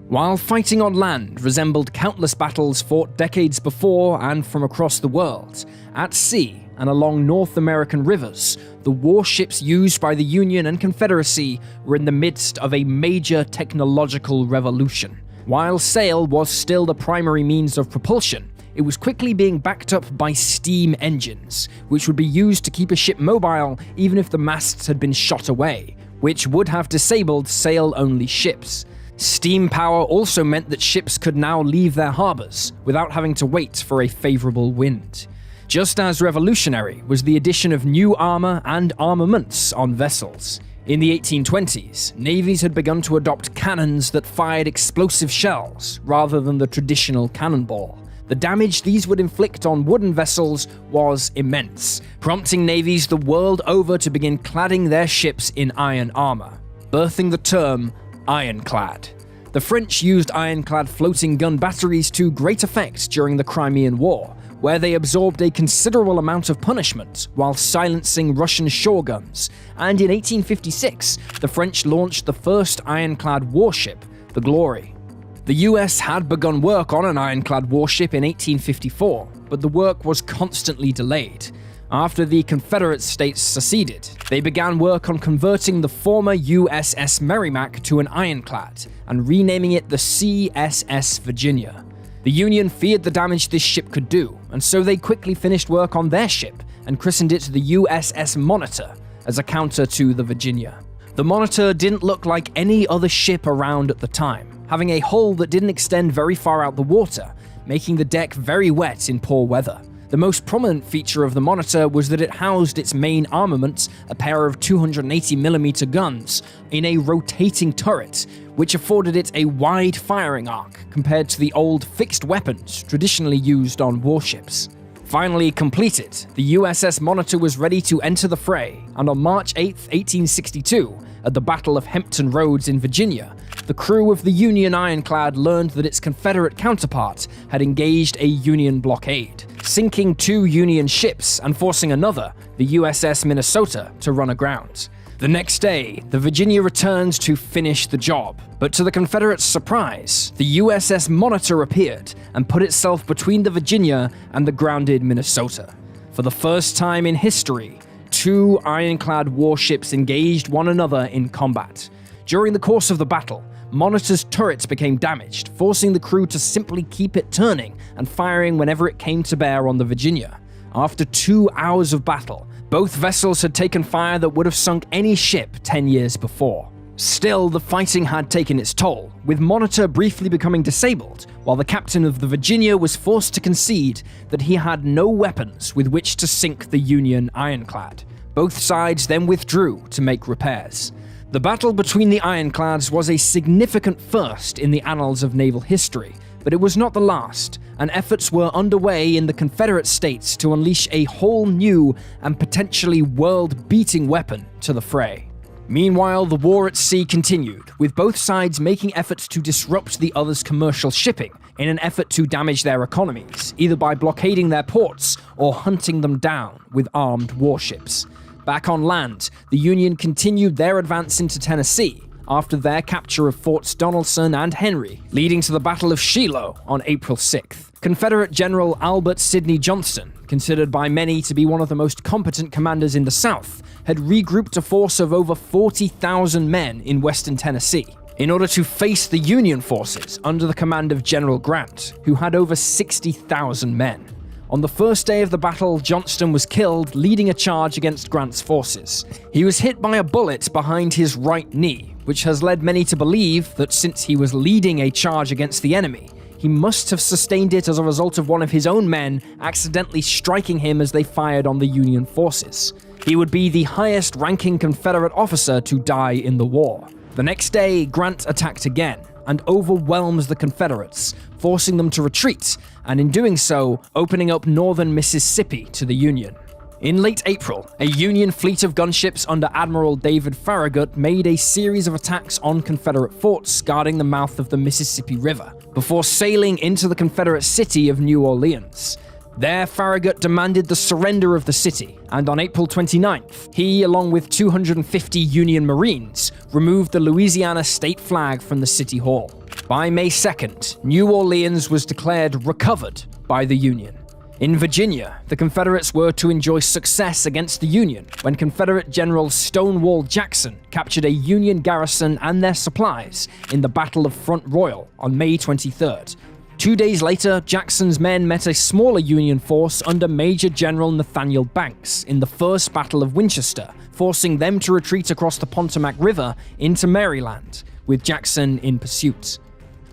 While fighting on land resembled countless battles fought decades before and from across the world, at sea and along North American rivers, the warships used by the Union and Confederacy were in the midst of a major technological revolution. While sail was still the primary means of propulsion, it was quickly being backed up by steam engines, which would be used to keep a ship mobile even if the masts had been shot away, which would have disabled sail-only ships. Steam power also meant that ships could now leave their harbors without having to wait for a favorable wind. Just as revolutionary was the addition of new armor and armaments on vessels. In the 1820s, navies had begun to adopt cannons that fired explosive shells rather than the traditional cannonball. The damage these would inflict on wooden vessels was immense, prompting navies the world over to begin cladding their ships in iron armor, birthing the term ironclad. The French used ironclad floating gun batteries to great effect during the Crimean War, where they absorbed a considerable amount of punishment while silencing Russian shore guns, and in 1856, the French launched the first ironclad warship, the Glory. The US had begun work on an ironclad warship in 1854, but the work was constantly delayed. After the Confederate States seceded, they began work on converting the former USS Merrimack to an ironclad and renaming it the CSS Virginia. The Union feared the damage this ship could do, and so they quickly finished work on their ship and christened it the USS Monitor as a counter to the Virginia. The Monitor didn't look like any other ship around at the time, having a hull that didn't extend very far out the water, making the deck very wet in poor weather. The most prominent feature of the Monitor was that it housed its main armament, a pair of 280mm guns, in a rotating turret, which afforded it a wide firing arc compared to the old fixed weapons traditionally used on warships. Finally completed, the USS Monitor was ready to enter the fray, and on March 8, 1862, at the Battle of Hampton Roads in Virginia, the crew of the Union ironclad learned that its Confederate counterpart had engaged a Union blockade, sinking 2 Union ships and forcing another, the USS Minnesota, to run aground. The next day, the Virginia returned to finish the job, but to the Confederates' surprise, the USS Monitor appeared and put itself between the Virginia and the grounded Minnesota. For the first time in history, 2 ironclad warships engaged one another in combat. During the course of the battle, Monitor's turrets became damaged, forcing the crew to simply keep it turning and firing whenever it came to bear on the Virginia. After 2 hours of battle, both vessels had taken fire that would have sunk any ship 10 years before. Still, the fighting had taken its toll, with Monitor briefly becoming disabled, while the captain of the Virginia was forced to concede that he had no weapons with which to sink the Union ironclad. Both sides then withdrew to make repairs. The battle between the ironclads was a significant first in the annals of naval history, but it was not the last, and efforts were underway in the Confederate States to unleash a whole new and potentially world-beating weapon to the fray. Meanwhile, the war at sea continued, with both sides making efforts to disrupt the other's commercial shipping in an effort to damage their economies, either by blockading their ports or hunting them down with armed warships. Back on land, the Union continued their advance into Tennessee after their capture of Forts Donelson and Henry, leading to the Battle of Shiloh on April 6th. Confederate General Albert Sidney Johnston, considered by many to be one of the most competent commanders in the South, had regrouped a force of over 40,000 men in western Tennessee in order to face the Union forces under the command of General Grant, who had over 60,000 men. On the first day of the battle, Johnston was killed, leading a charge against Grant's forces. He was hit by a bullet behind his right knee, which has led many to believe that since he was leading a charge against the enemy, he must have sustained it as a result of one of his own men accidentally striking him as they fired on the Union forces. He would be the highest-ranking Confederate officer to die in the war. The next day, Grant attacked again and overwhelms the Confederates, forcing them to retreat, and in doing so, opening up northern Mississippi to the Union. In late April, a Union fleet of gunships under Admiral David Farragut made a series of attacks on Confederate forts guarding the mouth of the Mississippi River, before sailing into the Confederate city of New Orleans. There, Farragut demanded the surrender of the city, and on April 29th, he, along with 250 Union Marines, removed the Louisiana state flag from the city hall. By May 2nd, New Orleans was declared recovered by the Union. In Virginia, the Confederates were to enjoy success against the Union when Confederate General Stonewall Jackson captured a Union garrison and their supplies in the Battle of Front Royal on May 23rd. 2 days later, Jackson's men met a smaller Union force under Major General Nathaniel Banks in the First Battle of Winchester, forcing them to retreat across the Potomac River into Maryland, with Jackson in pursuit.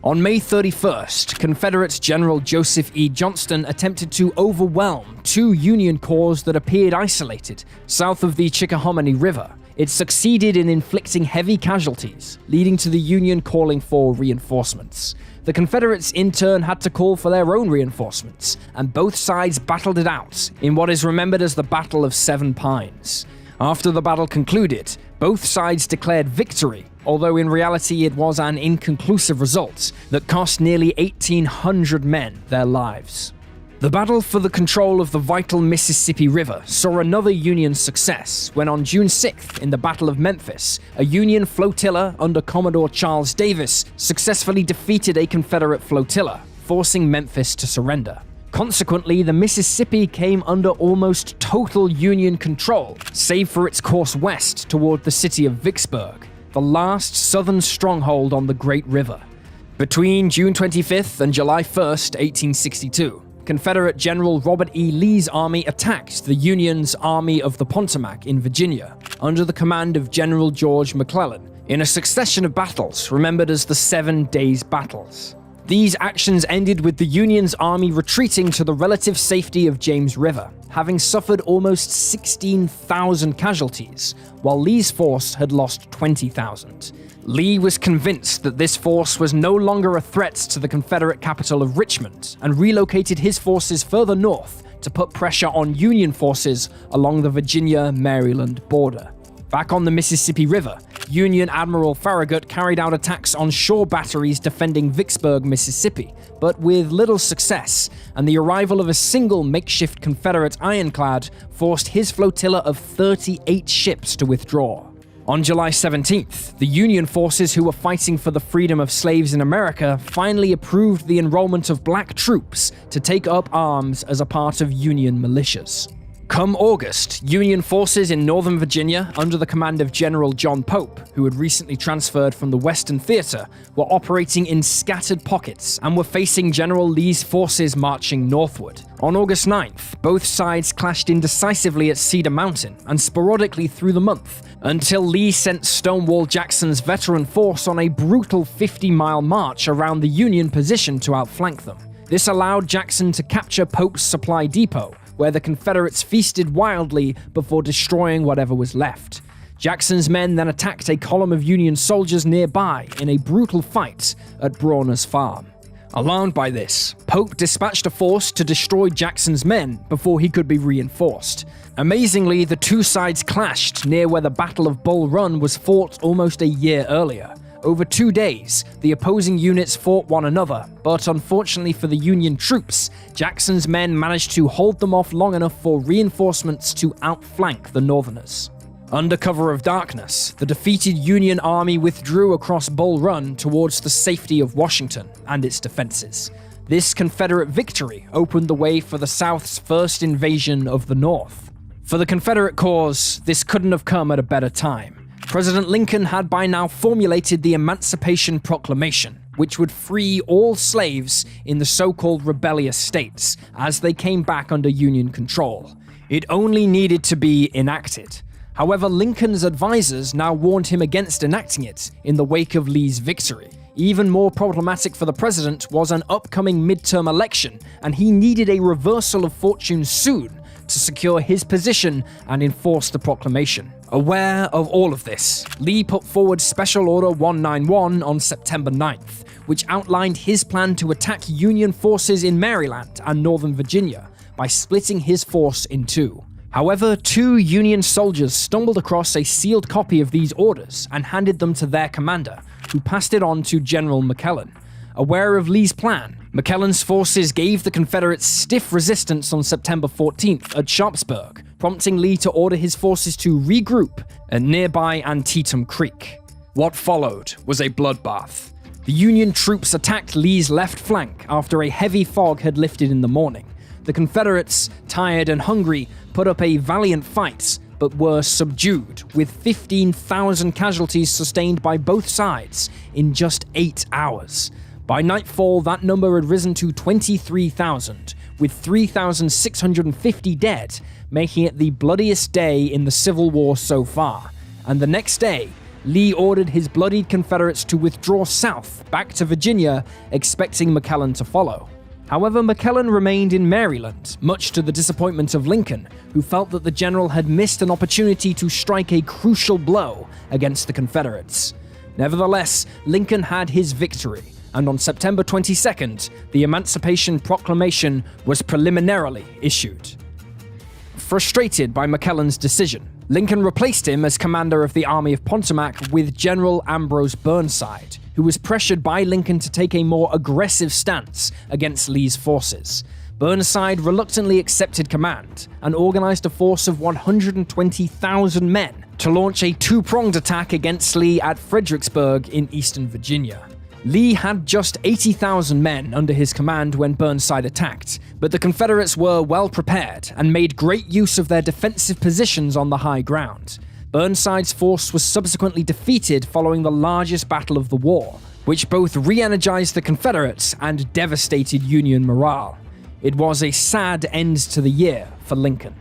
On May 31st, Confederate General Joseph E. Johnston attempted to overwhelm 2 Union corps that appeared isolated south of the Chickahominy River. It succeeded in inflicting heavy casualties, leading to the Union calling for reinforcements. The Confederates in turn had to call for their own reinforcements, and both sides battled it out in what is remembered as the Battle of Seven Pines. After the battle concluded, both sides declared victory, although in reality it was an inconclusive result that cost nearly 1,800 men their lives. The battle for the control of the vital Mississippi River saw another Union success when on June 6th, in the Battle of Memphis, a Union flotilla under Commodore Charles Davis successfully defeated a Confederate flotilla, forcing Memphis to surrender. Consequently, the Mississippi came under almost total Union control, save for its course west toward the city of Vicksburg, the last southern stronghold on the Great River. Between June 25th and July 1st, 1862, Confederate General Robert E. Lee's army attacked the Union's Army of the Potomac in Virginia, under the command of General George McClellan, in a succession of battles remembered as the 7 Days Battles. These actions ended with the Union's army retreating to the relative safety of James River, having suffered almost 16,000 casualties, while Lee's force had lost 20,000. Lee was convinced that this force was no longer a threat to the Confederate capital of Richmond and relocated his forces further north to put pressure on Union forces along the Virginia-Maryland border. Back on the Mississippi River, Union Admiral Farragut carried out attacks on shore batteries defending Vicksburg, Mississippi, but with little success, and the arrival of a single makeshift Confederate ironclad forced his flotilla of 38 ships to withdraw. On July 17th, the Union forces who were fighting for the freedom of slaves in America finally approved the enrollment of black troops to take up arms as a part of Union militias. Come August, Union forces in Northern Virginia, under the command of General John Pope, who had recently transferred from the Western Theater, were operating in scattered pockets and were facing General Lee's forces marching northward. On August 9th, both sides clashed indecisively at Cedar Mountain and sporadically through the month, until Lee sent Stonewall Jackson's veteran force on a brutal 50-mile march around the Union position to outflank them. This allowed Jackson to capture Pope's supply depot, where the Confederates feasted wildly before destroying whatever was left. Jackson's men then attacked a column of Union soldiers nearby in a brutal fight at Brawner's Farm. Alarmed by this, Pope dispatched a force to destroy Jackson's men before he could be reinforced. Amazingly, the two sides clashed near where the Battle of Bull Run was fought almost a year earlier. Over 2 days, the opposing units fought one another, but unfortunately for the Union troops, Jackson's men managed to hold them off long enough for reinforcements to outflank the Northerners. Under cover of darkness, the defeated Union army withdrew across Bull Run towards the safety of Washington and its defenses. This Confederate victory opened the way for the South's first invasion of the North. For the Confederate cause, this couldn't have come at a better time. President Lincoln had by now formulated the Emancipation Proclamation, which would free all slaves in the so-called rebellious states as they came back under Union control. It only needed to be enacted. However, Lincoln's advisors now warned him against enacting it in the wake of Lee's victory. Even more problematic for the president was an upcoming midterm election, and he needed a reversal of fortune soon to secure his position and enforce the proclamation. Aware of all of this, Lee put forward Special Order 191 on September 9th, which outlined his plan to attack Union forces in Maryland and Northern Virginia by splitting his force in two. However, 2 Union soldiers stumbled across a sealed copy of these orders and handed them to their commander, who passed it on to General McClellan. Aware of Lee's plan, McClellan's forces gave the Confederates stiff resistance on September 14th at Sharpsburg, prompting Lee to order his forces to regroup at nearby Antietam Creek. What followed was a bloodbath. The Union troops attacked Lee's left flank after a heavy fog had lifted in the morning. The Confederates, tired and hungry, put up a valiant fight, but were subdued, with 15,000 casualties sustained by both sides in just 8 hours. By nightfall, that number had risen to 23,000, with 3,650 dead, making it the bloodiest day in the Civil War so far. And the next day, Lee ordered his bloodied Confederates to withdraw south, back to Virginia, expecting McClellan to follow. However, McClellan remained in Maryland, much to the disappointment of Lincoln, who felt that the general had missed an opportunity to strike a crucial blow against the Confederates. Nevertheless, Lincoln had his victory, and on September 22nd, the Emancipation Proclamation was preliminarily issued. Frustrated by McClellan's decision, Lincoln replaced him as commander of the Army of Potomac with General Ambrose Burnside, who was pressured by Lincoln to take a more aggressive stance against Lee's forces. Burnside reluctantly accepted command and organized a force of 120,000 men to launch a two-pronged attack against Lee at Fredericksburg in eastern Virginia. Lee had just 80,000 men under his command when Burnside attacked, but the Confederates were well prepared and made great use of their defensive positions on the high ground. Burnside's force was subsequently defeated following the largest battle of the war, which both re-energized the Confederates and devastated Union morale. It was a sad end to the year for Lincoln.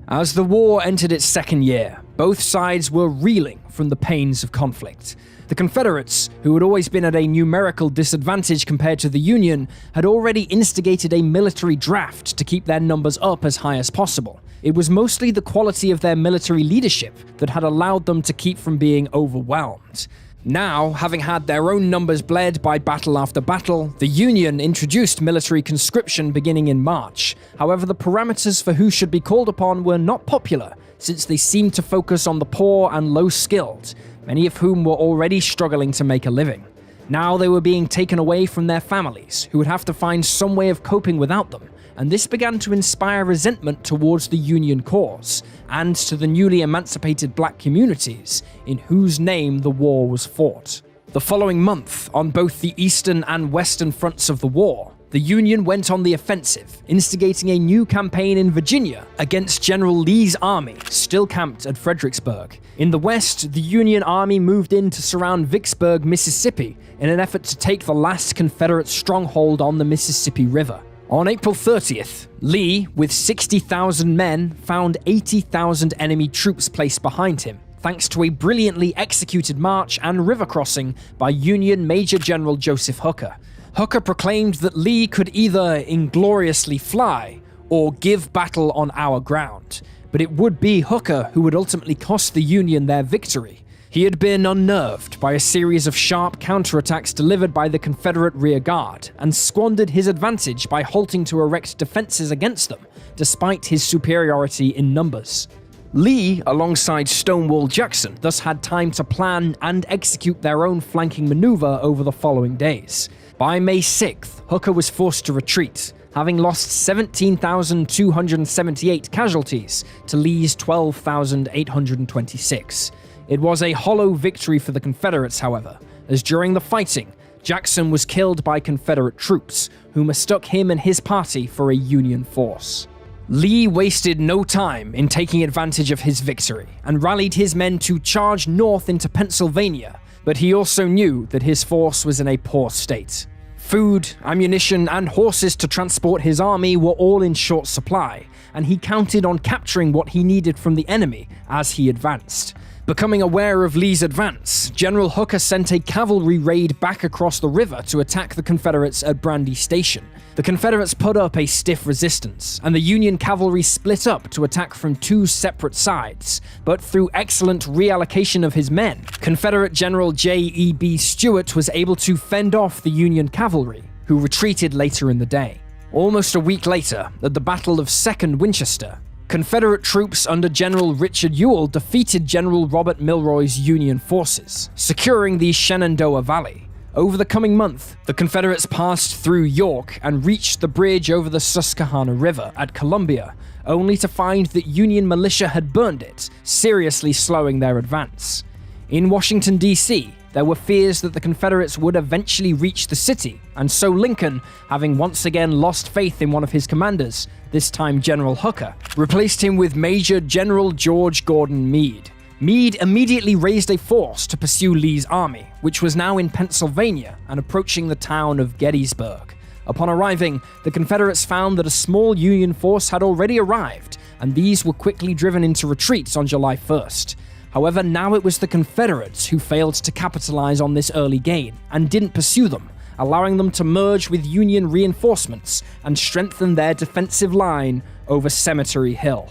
As the war entered its second year, both sides were reeling from the pains of conflict. The Confederates, who had always been at a numerical disadvantage compared to the Union, had already instigated a military draft to keep their numbers up as high as possible. It was mostly the quality of their military leadership that had allowed them to keep from being overwhelmed. Now, having had their own numbers bled by battle after battle, the Union introduced military conscription beginning in March. However, the parameters for who should be called upon were not popular, since they seemed to focus on the poor and low-skilled, many of whom were already struggling to make a living. Now they were being taken away from their families, who would have to find some way of coping without them, and this began to inspire resentment towards the Union cause, and to the newly emancipated black communities in whose name the war was fought. The following month, on both the eastern and western fronts of the war, the Union went on the offensive, instigating a new campaign in Virginia against General Lee's army, still camped at Fredericksburg. In the west, the Union army moved in to surround Vicksburg, Mississippi, in an effort to take the last Confederate stronghold on the Mississippi River. On April 30th, Lee, with 60,000 men, found 80,000 enemy troops placed behind him, thanks to a brilliantly executed march and river crossing by Union Major General Joseph Hooker. Hooker proclaimed that Lee could either ingloriously fly or give battle on our ground, but it would be Hooker who would ultimately cost the Union their victory. He had been unnerved by a series of sharp counterattacks delivered by the Confederate rear guard, and squandered his advantage by halting to erect defenses against them, despite his superiority in numbers. Lee, alongside Stonewall Jackson, thus had time to plan and execute their own flanking maneuver over the following days. By May 6th, Hooker was forced to retreat, having lost 17,278 casualties to Lee's 12,826. It was a hollow victory for the Confederates, however, as during the fighting, Jackson was killed by Confederate troops, who mistook him and his party for a Union force. Lee wasted no time in taking advantage of his victory, and rallied his men to charge north into Pennsylvania, but he also knew that his force was in a poor state. Food, ammunition, and horses to transport his army were all in short supply, and he counted on capturing what he needed from the enemy as he advanced. Becoming aware of Lee's advance, General Hooker sent a cavalry raid back across the river to attack the Confederates at Brandy Station. The Confederates put up a stiff resistance, and the Union cavalry split up to attack from two separate sides, but through excellent reallocation of his men, Confederate General J.E.B. Stuart was able to fend off the Union cavalry, who retreated later in the day. Almost a week later, at the Battle of Second Winchester, Confederate troops under General Richard Ewell defeated General Robert Milroy's Union forces, securing the Shenandoah Valley. Over the coming month, the Confederates passed through York and reached the bridge over the Susquehanna River at Columbia, only to find that Union militia had burned it, seriously slowing their advance. In Washington, D.C., there were fears that the Confederates would eventually reach the city, and so Lincoln, having once again lost faith in one of his commanders, this time General Hooker, replaced him with Major General George Gordon Meade. Meade immediately raised a force to pursue Lee's army, which was now in Pennsylvania and approaching the town of Gettysburg. Upon arriving, the Confederates found that a small Union force had already arrived, and these were quickly driven into retreat on July 1st. However, now it was the Confederates who failed to capitalize on this early gain and didn't pursue them, allowing them to merge with Union reinforcements and strengthen their defensive line over Cemetery Hill.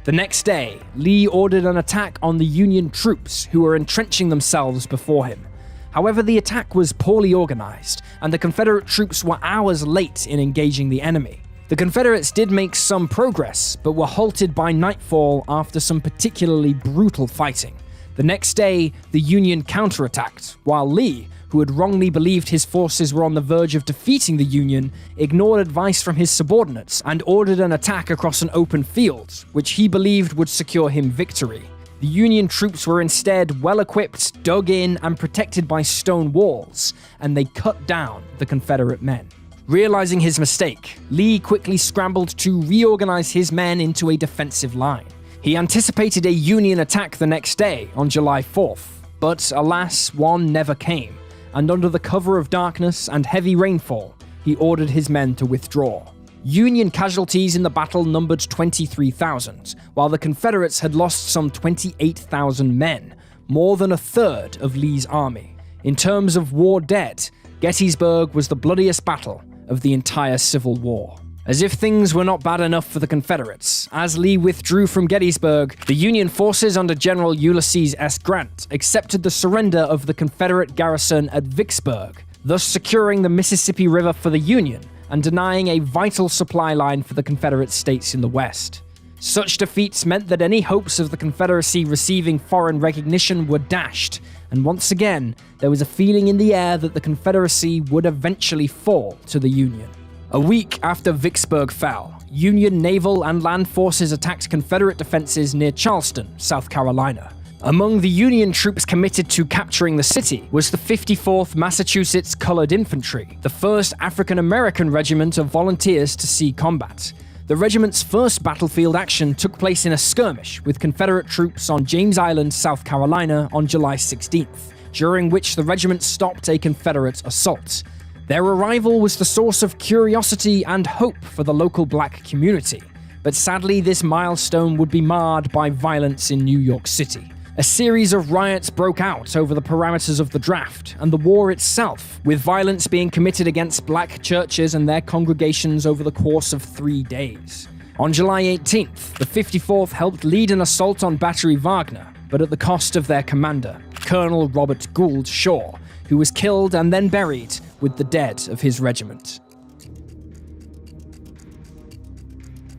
The next day, Lee ordered an attack on the Union troops who were entrenching themselves before him. However, the attack was poorly organized, and the Confederate troops were hours late in engaging the enemy. The Confederates did make some progress, but were halted by nightfall after some particularly brutal fighting. The next day, the Union counterattacked, while Lee, who had wrongly believed his forces were on the verge of defeating the Union, ignored advice from his subordinates and ordered an attack across an open field, which he believed would secure him victory. The Union troops were instead well-equipped, dug in, and protected by stone walls, and they cut down the Confederate men. Realizing his mistake, Lee quickly scrambled to reorganize his men into a defensive line. He anticipated a Union attack the next day, on July 4th, but alas, one never came, and under the cover of darkness and heavy rainfall, he ordered his men to withdraw. Union casualties in the battle numbered 23,000, while the Confederates had lost some 28,000 men, more than a third of Lee's army. In terms of war dead, Gettysburg was the bloodiest battle of the entire Civil War. As if things were not bad enough for the Confederates, as Lee withdrew from Gettysburg, the Union forces under General Ulysses S. Grant accepted the surrender of the Confederate garrison at Vicksburg, thus securing the Mississippi River for the Union and denying a vital supply line for the Confederate states in the West. Such defeats meant that any hopes of the Confederacy receiving foreign recognition were dashed, and once again, there was a feeling in the air that the Confederacy would eventually fall to the Union. A week after Vicksburg fell, Union naval and land forces attacked Confederate defenses near Charleston, South Carolina. Among the Union troops committed to capturing the city was the 54th Massachusetts Colored Infantry, the first African-American regiment of volunteers to see combat. The regiment's first battlefield action took place in a skirmish with Confederate troops on James Island, South Carolina on July 16th, during which the regiment stopped a Confederate assault. Their arrival was the source of curiosity and hope for the local black community, but sadly this milestone would be marred by violence in New York City. A series of riots broke out over the parameters of the draft and the war itself, with violence being committed against black churches and their congregations over the course of 3 days. On July 18th, the 54th helped lead an assault on Battery Wagner, but at the cost of their commander, Colonel Robert Gould Shaw, who was killed and then buried with the dead of his regiment.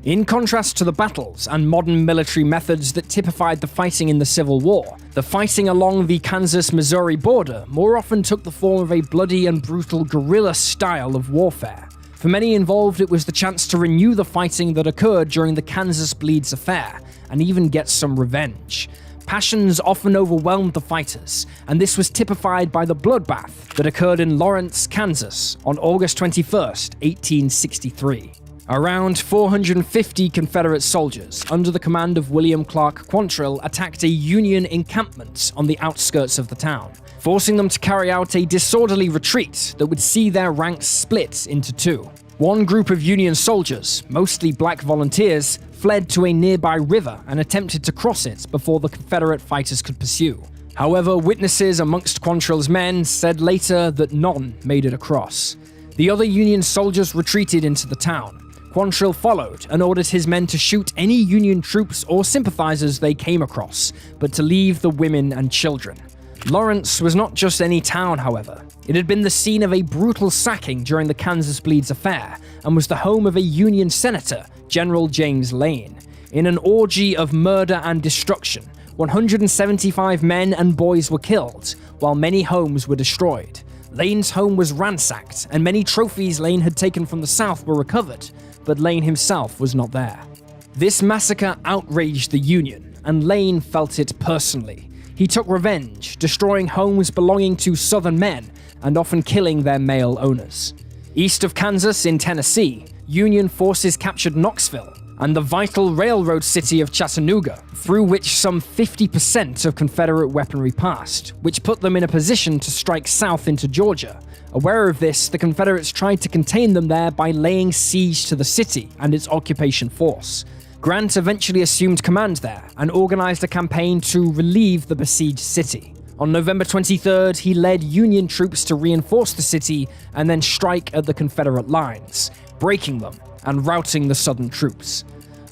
In contrast to the battles and modern military methods that typified the fighting in the Civil War, the fighting along the Kansas-Missouri border more often took the form of a bloody and brutal guerrilla style of warfare. For many involved, it was the chance to renew the fighting that occurred during the Kansas Bleeds affair, and even get some revenge. Passions often overwhelmed the fighters, and this was typified by the bloodbath that occurred in Lawrence, Kansas on August 21st, 1863. Around 450 Confederate soldiers, under the command of William Clark Quantrill, attacked a Union encampment on the outskirts of the town, forcing them to carry out a disorderly retreat that would see their ranks split into two. One group of Union soldiers, mostly black volunteers, fled to a nearby river and attempted to cross it before the Confederate fighters could pursue. However, witnesses amongst Quantrill's men said later that none made it across. The other Union soldiers retreated into the town. Quantrill followed and ordered his men to shoot any Union troops or sympathizers they came across, but to leave the women and children. Lawrence was not just any town, however. It had been the scene of a brutal sacking during the Kansas Bleeds affair, and was the home of a Union senator, General James Lane. In an orgy of murder and destruction, 175 men and boys were killed, while many homes were destroyed. Lane's home was ransacked, and many trophies Lane had taken from the South were recovered, but Lane himself was not there. This massacre outraged the Union, and Lane felt it personally. He took revenge, destroying homes belonging to Southern men, and often killing their male owners. East of Kansas, in Tennessee, Union forces captured Knoxville, and the vital railroad city of Chattanooga, through which some 50% of Confederate weaponry passed, which put them in a position to strike south into Georgia. Aware of this, the Confederates tried to contain them there by laying siege to the city and its occupation force. Grant eventually assumed command there and organized a campaign to relieve the besieged city. On November 23rd, he led Union troops to reinforce the city and then strike at the Confederate lines, breaking them and routing the Southern troops.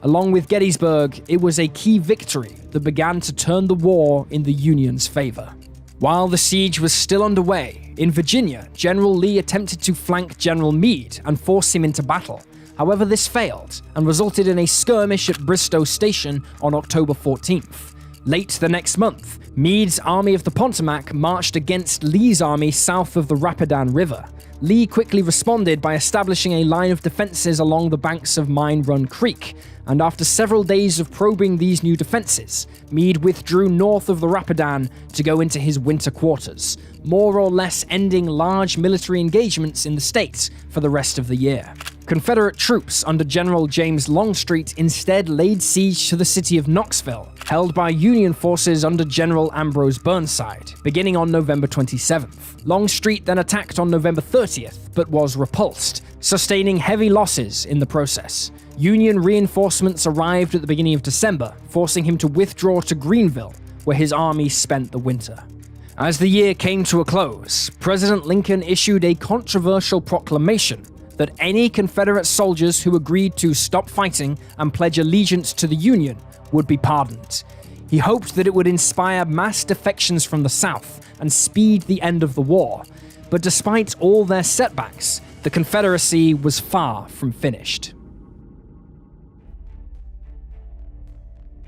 Along with Gettysburg, it was a key victory that began to turn the war in the Union's favor. While the siege was still underway, in Virginia, General Lee attempted to flank General Meade and force him into battle. However, this failed and resulted in a skirmish at Bristow Station on October 14th. Late the next month, Meade's Army of the Potomac marched against Lee's army south of the Rapidan River. Lee quickly responded by establishing a line of defenses along the banks of Mine Run Creek, and after several days of probing these new defenses, Meade withdrew north of the Rapidan to go into his winter quarters, more or less ending large military engagements in the state for the rest of the year. Confederate troops under General James Longstreet instead laid siege to the city of Knoxville, held by Union forces under General Ambrose Burnside, beginning on November 27th. Longstreet then attacked on November 30th, but was repulsed, sustaining heavy losses in the process. Union reinforcements arrived at the beginning of December, forcing him to withdraw to Greenville, where his army spent the winter. As the year came to a close, President Lincoln issued a controversial proclamation that any Confederate soldiers who agreed to stop fighting and pledge allegiance to the Union would be pardoned. He hoped that it would inspire mass defections from the South and speed the end of the war. But despite all their setbacks, the Confederacy was far from finished.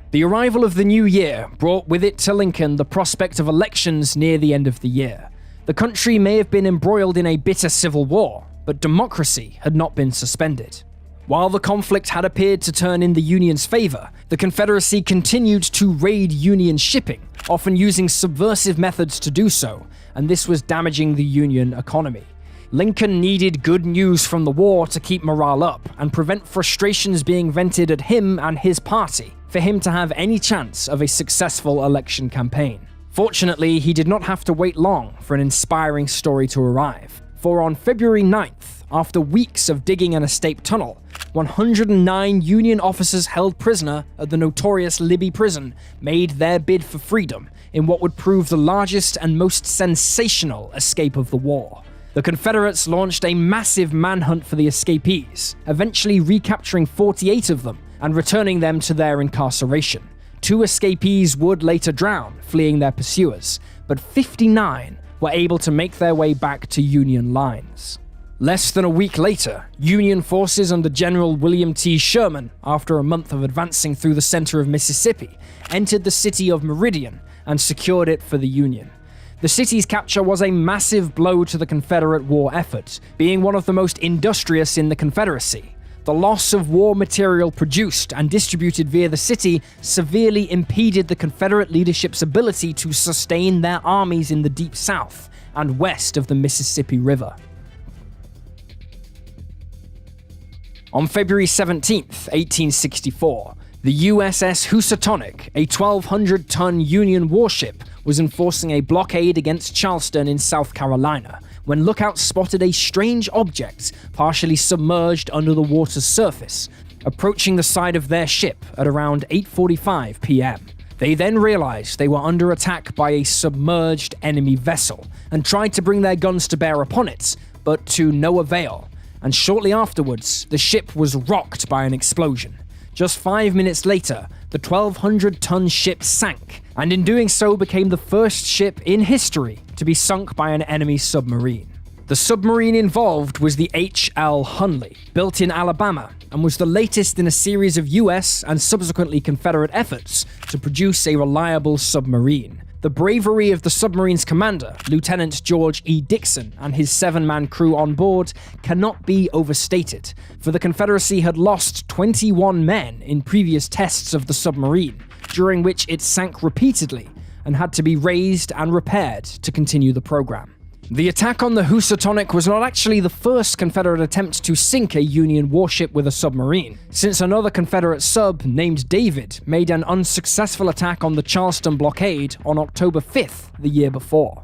The arrival of the new year brought with it to Lincoln the prospect of elections near the end of the year. The country may have been embroiled in a bitter civil war, but democracy had not been suspended. While the conflict had appeared to turn in the Union's favor, the Confederacy continued to raid Union shipping, often using subversive methods to do so, and this was damaging the Union economy. Lincoln needed good news from the war to keep morale up and prevent frustrations being vented at him and his party for him to have any chance of a successful election campaign. Fortunately, he did not have to wait long for an inspiring story to arrive, for on February 9th, after weeks of digging an escape tunnel, 109 Union officers held prisoner at the notorious Libby prison made their bid for freedom in what would prove the largest and most sensational escape of the war. The Confederates launched a massive manhunt for the escapees, eventually recapturing 48 of them and returning them to their incarceration. 2 escapees would later drown, fleeing their pursuers, but 59 were able to make their way back to Union lines. Less than a week later, Union forces under General William T. Sherman, after a month of advancing through the center of Mississippi, entered the city of Meridian and secured it for the Union. The city's capture was a massive blow to the Confederate war effort, being one of the most industrious in the Confederacy. The loss of war material produced and distributed via the city severely impeded the Confederate leadership's ability to sustain their armies in the Deep South and west of the Mississippi River. On February 17, 1864, the USS Housatonic, a 1,200-ton Union warship, was enforcing a blockade against Charleston in South Carolina when lookouts spotted a strange object partially submerged under the water's surface, approaching the side of their ship at around 8:45 p.m. They then realized they were under attack by a submerged enemy vessel and tried to bring their guns to bear upon it, but to no avail, and shortly afterwards, the ship was rocked by an explosion. Just 5 minutes later, the 1,200-ton ship sank, and in doing so became the first ship in history to be sunk by an enemy submarine. The submarine involved was the H.L. Hunley, built in Alabama, and was the latest in a series of US and subsequently Confederate efforts to produce a reliable submarine. The bravery of the submarine's commander, Lieutenant George E. Dixon, and his 7-man crew on board cannot be overstated, for the Confederacy had lost 21 men in previous tests of the submarine, during which it sank repeatedly and had to be raised and repaired to continue the program. The attack on the Housatonic was not actually the first Confederate attempt to sink a Union warship with a submarine, since another Confederate sub named David made an unsuccessful attack on the Charleston blockade on October 5th the year before.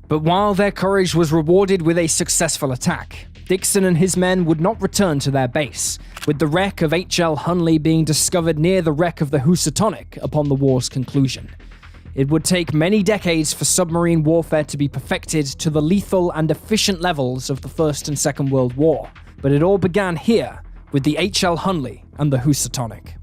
But while their courage was rewarded with a successful attack, Dixon and his men would not return to their base, with the wreck of H.L. Hunley being discovered near the wreck of the Housatonic upon the war's conclusion. It would take many decades for submarine warfare to be perfected to the lethal and efficient levels of the First and Second World War, but it all began here with the H.L. Hunley and the Housatonic.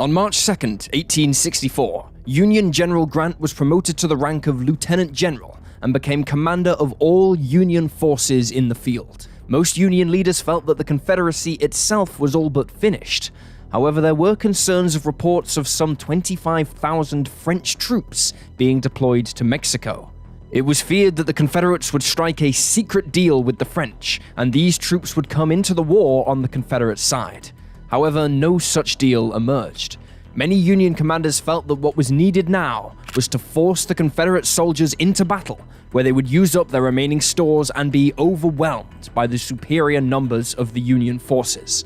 On March 2nd, 1864, Union General Grant was promoted to the rank of Lieutenant General and became commander of all Union forces in the field. Most Union leaders felt that the Confederacy itself was all but finished. However, there were concerns of reports of some 25,000 French troops being deployed to Mexico. It was feared that the Confederates would strike a secret deal with the French, and these troops would come into the war on the Confederate side. However, no such deal emerged. Many Union commanders felt that what was needed now was to force the Confederate soldiers into battle, where they would use up their remaining stores and be overwhelmed by the superior numbers of the Union forces.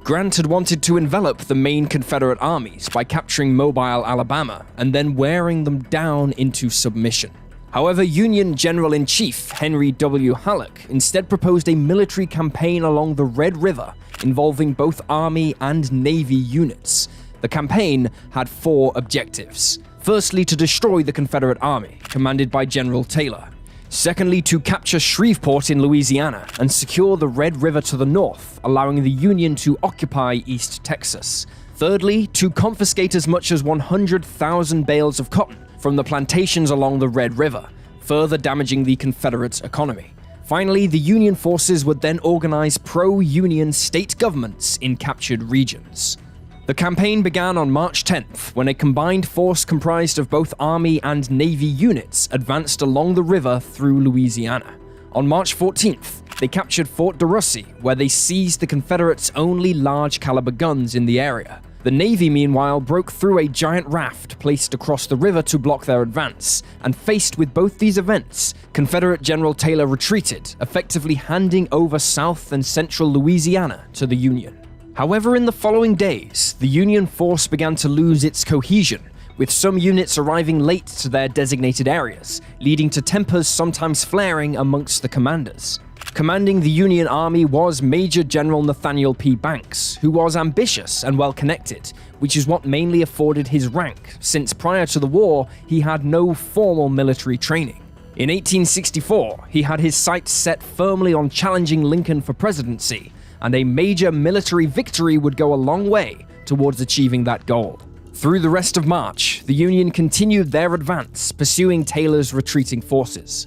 Grant had wanted to envelop the main Confederate armies by capturing Mobile, Alabama, and then wearing them down into submission. However, Union General-in-Chief Henry W. Halleck instead proposed a military campaign along the Red River involving both Army and Navy units. The campaign had 4 objectives. Firstly, to destroy the Confederate Army, commanded by General Taylor. Secondly, to capture Shreveport in Louisiana and secure the Red River to the north, allowing the Union to occupy East Texas. Thirdly, to confiscate as much as 100,000 bales of cotton from the plantations along the Red River, further damaging the Confederate economy. Finally, the Union forces would then organize pro-Union state governments in captured regions. The campaign began on March 10th, when a combined force comprised of both Army and Navy units advanced along the river through Louisiana. On March 14th, they captured Fort DeRussy, where they seized the Confederates' only large-caliber guns in the area. The Navy, meanwhile, broke through a giant raft placed across the river to block their advance, and faced with both these events, Confederate General Taylor retreated, effectively handing over South and Central Louisiana to the Union. However, in the following days, the Union force began to lose its cohesion, with some units arriving late to their designated areas, leading to tempers sometimes flaring amongst the commanders. Commanding the Union Army was Major General Nathaniel P. Banks, who was ambitious and well-connected, which is what mainly afforded his rank, since prior to the war, he had no formal military training. In 1864, he had his sights set firmly on challenging Lincoln for presidency, and a major military victory would go a long way towards achieving that goal. Through the rest of March, the Union continued their advance, pursuing Taylor's retreating forces.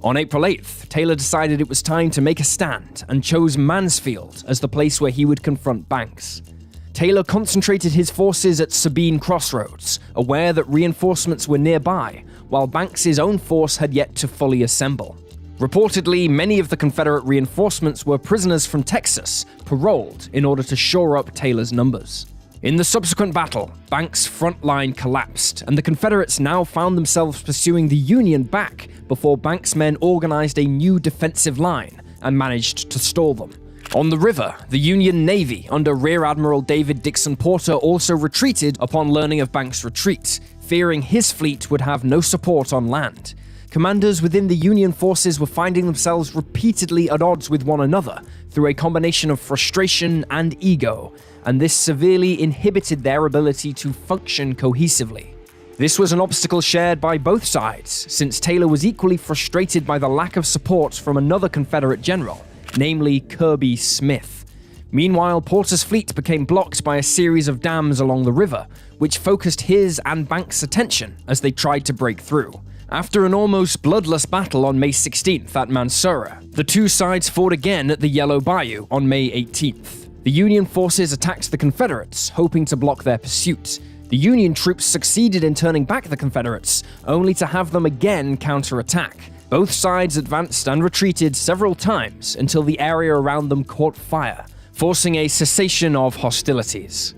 On April 8th, Taylor decided it was time to make a stand and chose Mansfield as the place where he would confront Banks. Taylor concentrated his forces at Sabine Crossroads, aware that reinforcements were nearby, while Banks' own force had yet to fully assemble. Reportedly, many of the Confederate reinforcements were prisoners from Texas, paroled in order to shore up Taylor's numbers. In the subsequent battle, Banks' front line collapsed, and the Confederates now found themselves pursuing the Union back before Banks' men organized a new defensive line and managed to stall them. On the river, the Union Navy under Rear Admiral David Dixon Porter also retreated upon learning of Banks' retreat, fearing his fleet would have no support on land. Commanders within the Union forces were finding themselves repeatedly at odds with one another through a combination of frustration and ego, and this severely inhibited their ability to function cohesively. This was an obstacle shared by both sides, since Taylor was equally frustrated by the lack of support from another Confederate general, namely Kirby Smith. Meanwhile, Porter's fleet became blocked by a series of dams along the river, which focused his and Banks' attention as they tried to break through. After an almost bloodless battle on May 16th at Mansura, the two sides fought again at the Yellow Bayou on May 18th. The Union forces attacked the Confederates, hoping to block their pursuit. The Union troops succeeded in turning back the Confederates, only to have them again counterattack. Both sides advanced and retreated several times until the area around them caught fire, forcing a cessation of hostilities.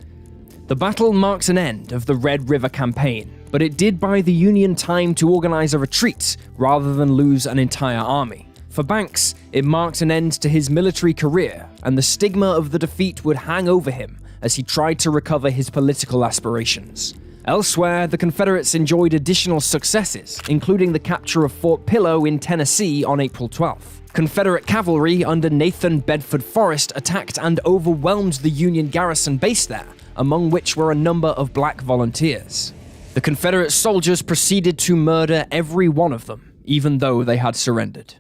The battle marks an end of the Red River Campaign, but it did buy the Union time to organize a retreat rather than lose an entire army. For Banks, it marked an end to his military career, and the stigma of the defeat would hang over him as he tried to recover his political aspirations. Elsewhere, the Confederates enjoyed additional successes, including the capture of Fort Pillow in Tennessee on April 12th. Confederate cavalry under Nathan Bedford Forrest attacked and overwhelmed the Union garrison base there, among which were a number of black volunteers. The Confederate soldiers proceeded to murder every one of them, even though they had surrendered.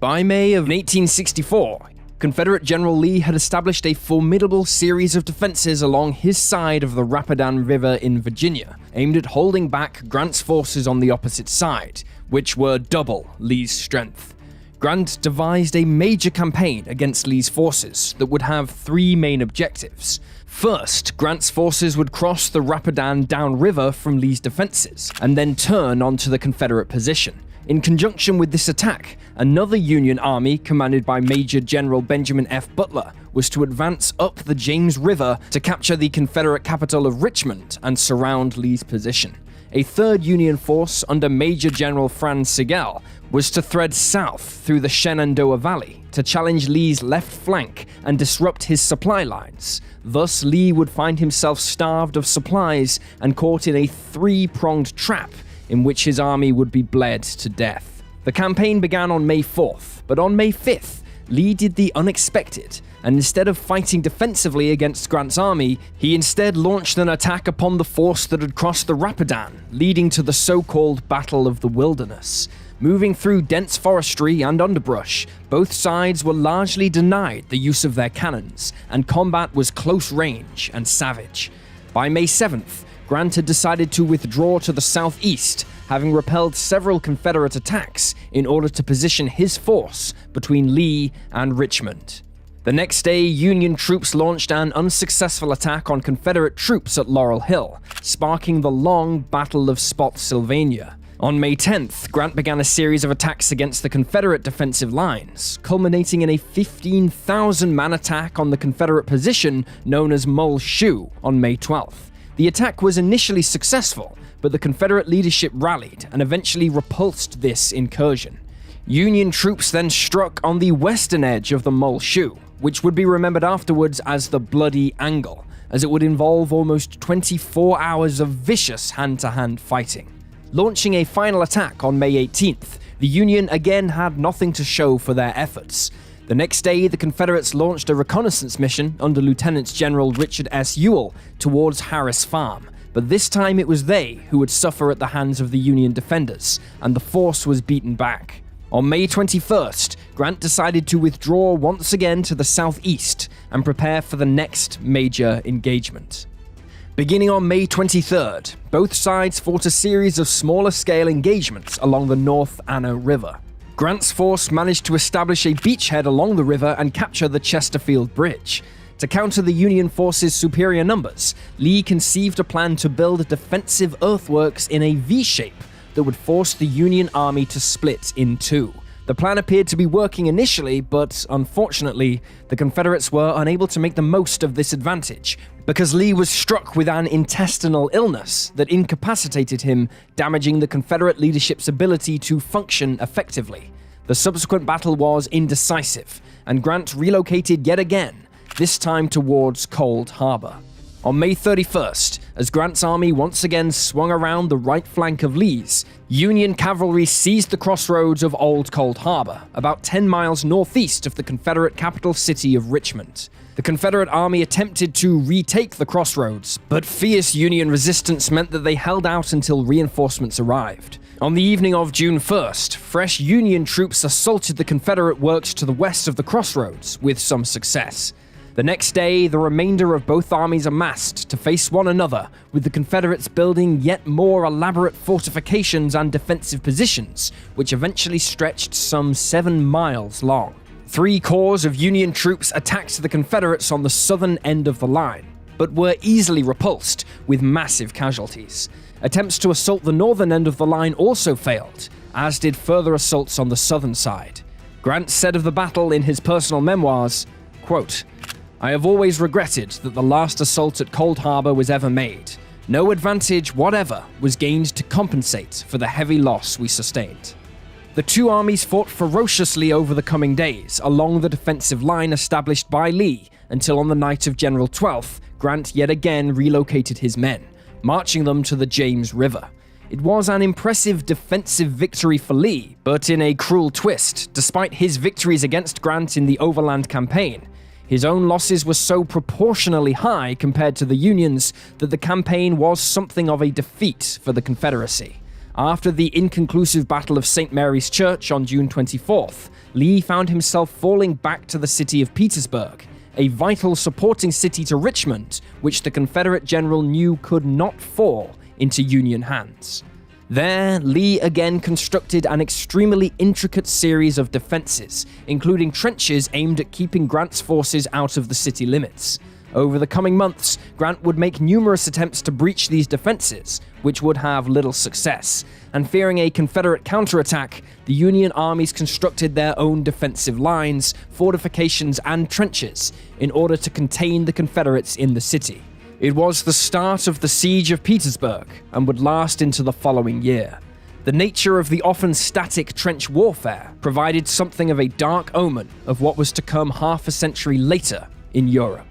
By May of 1864, Confederate General Lee had established a formidable series of defenses along his side of the Rapidan River in Virginia, aimed at holding back Grant's forces on the opposite side, which were double Lee's strength. Grant devised a major campaign against Lee's forces that would have three main objectives. First, Grant's forces would cross the Rapidan downriver from Lee's defenses, and then turn onto the Confederate position. In conjunction with this attack, another Union army, commanded by Major General Benjamin F. Butler, was to advance up the James River to capture the Confederate capital of Richmond and surround Lee's position. A third Union force under Major General Franz Sigel was to thread south through the Shenandoah Valley to challenge Lee's left flank and disrupt his supply lines. Thus, Lee would find himself starved of supplies and caught in a three-pronged trap in which his army would be bled to death. The campaign began on May 4th, but on May 5th, Lee did the unexpected, and instead of fighting defensively against Grant's army, he instead launched an attack upon the force that had crossed the Rapidan, leading to the so-called Battle of the Wilderness. Moving through dense forestry and underbrush, both sides were largely denied the use of their cannons, and combat was close range and savage. By May 7th, Grant had decided to withdraw to the southeast, having repelled several Confederate attacks in order to position his force between Lee and Richmond. The next day, Union troops launched an unsuccessful attack on Confederate troops at Laurel Hill, sparking the long Battle of Spotsylvania. On May 10th, Grant began a series of attacks against the Confederate defensive lines, culminating in a 15,000-man attack on the Confederate position known as Mull Shoe on May 12th. The attack was initially successful, but the Confederate leadership rallied and eventually repulsed this incursion. Union troops then struck on the western edge of the Mull Shoe, which would be remembered afterwards as the Bloody Angle, as it would involve almost 24 hours of vicious hand-to-hand fighting. Launching a final attack on May 18th, the Union again had nothing to show for their efforts. The next day, the Confederates launched a reconnaissance mission under Lieutenant General Richard S. Ewell towards Harris Farm, but this time it was they who would suffer at the hands of the Union defenders, and the force was beaten back. On May 21st, Grant decided to withdraw once again to the southeast and prepare for the next major engagement. Beginning on May 23rd, both sides fought a series of smaller-scale engagements along the North Anna River. Grant's force managed to establish a beachhead along the river and capture the Chesterfield Bridge. To counter the Union forces' superior numbers, Lee conceived a plan to build defensive earthworks in a V-shape that would force the Union army to split in two. The plan appeared to be working initially, but unfortunately, the Confederates were unable to make the most of this advantage, because Lee was struck with an intestinal illness that incapacitated him, damaging the Confederate leadership's ability to function effectively. The subsequent battle was indecisive, and Grant relocated yet again, this time towards Cold Harbor. On May 31st, as Grant's army once again swung around the right flank of Lee's, Union cavalry seized the crossroads of Old Cold Harbor, about 10 miles northeast of the Confederate capital city of Richmond. The Confederate army attempted to retake the crossroads, but fierce Union resistance meant that they held out until reinforcements arrived. On the evening of June 1st, fresh Union troops assaulted the Confederate works to the west of the crossroads, with some success. The next day, the remainder of both armies amassed to face one another, with the Confederates building yet more elaborate fortifications and defensive positions, which eventually stretched some 7 miles long. 3 corps of Union troops attacked the Confederates on the southern end of the line, but were easily repulsed, with massive casualties. Attempts to assault the northern end of the line also failed, as did further assaults on the southern side. Grant said of the battle in his personal memoirs, quote, "I have always regretted that the last assault at Cold Harbor was ever made. No advantage whatever was gained to compensate for the heavy loss we sustained." The two armies fought ferociously over the coming days along the defensive line established by Lee until on the night of General 12th, Grant yet again relocated his men, marching them to the James River. It was an impressive defensive victory for Lee, but in a cruel twist, despite his victories against Grant in the Overland Campaign, his own losses were so proportionally high compared to the Union's that the campaign was something of a defeat for the Confederacy. After the inconclusive Battle of St. Mary's Church on June 24th, Lee found himself falling back to the city of Petersburg, a vital supporting city to Richmond, which the Confederate general knew could not fall into Union hands. There, Lee again constructed an extremely intricate series of defenses, including trenches aimed at keeping Grant's forces out of the city limits. Over the coming months, Grant would make numerous attempts to breach these defenses, which would have little success, and fearing a Confederate counterattack, the Union armies constructed their own defensive lines, fortifications, and trenches in order to contain the Confederates in the city. It was the start of the Siege of Petersburg and would last into the following year. The nature of the often static trench warfare provided something of a dark omen of what was to come half a century later in Europe.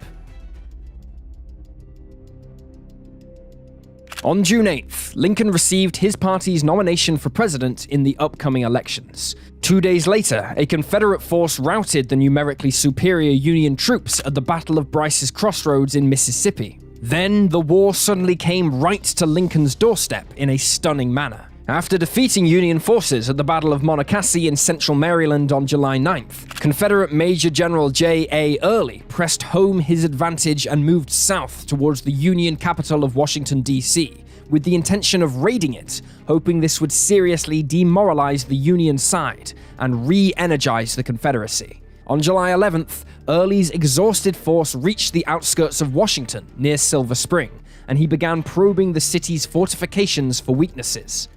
On June 8th, Lincoln received his party's nomination for president in the upcoming elections. 2 days later, a Confederate force routed the numerically superior Union troops at the Battle of Bryce's Crossroads in Mississippi. Then, the war suddenly came right to Lincoln's doorstep in a stunning manner. After defeating Union forces at the Battle of Monocacy in central Maryland on July 9th, Confederate Major General J.A. Early pressed home his advantage and moved south towards the Union capital of Washington, D.C., with the intention of raiding it, hoping this would seriously demoralize the Union side and re-energize the Confederacy. On July 11th, Early's exhausted force reached the outskirts of Washington near Silver Spring, and he began probing the city's fortifications for weaknesses.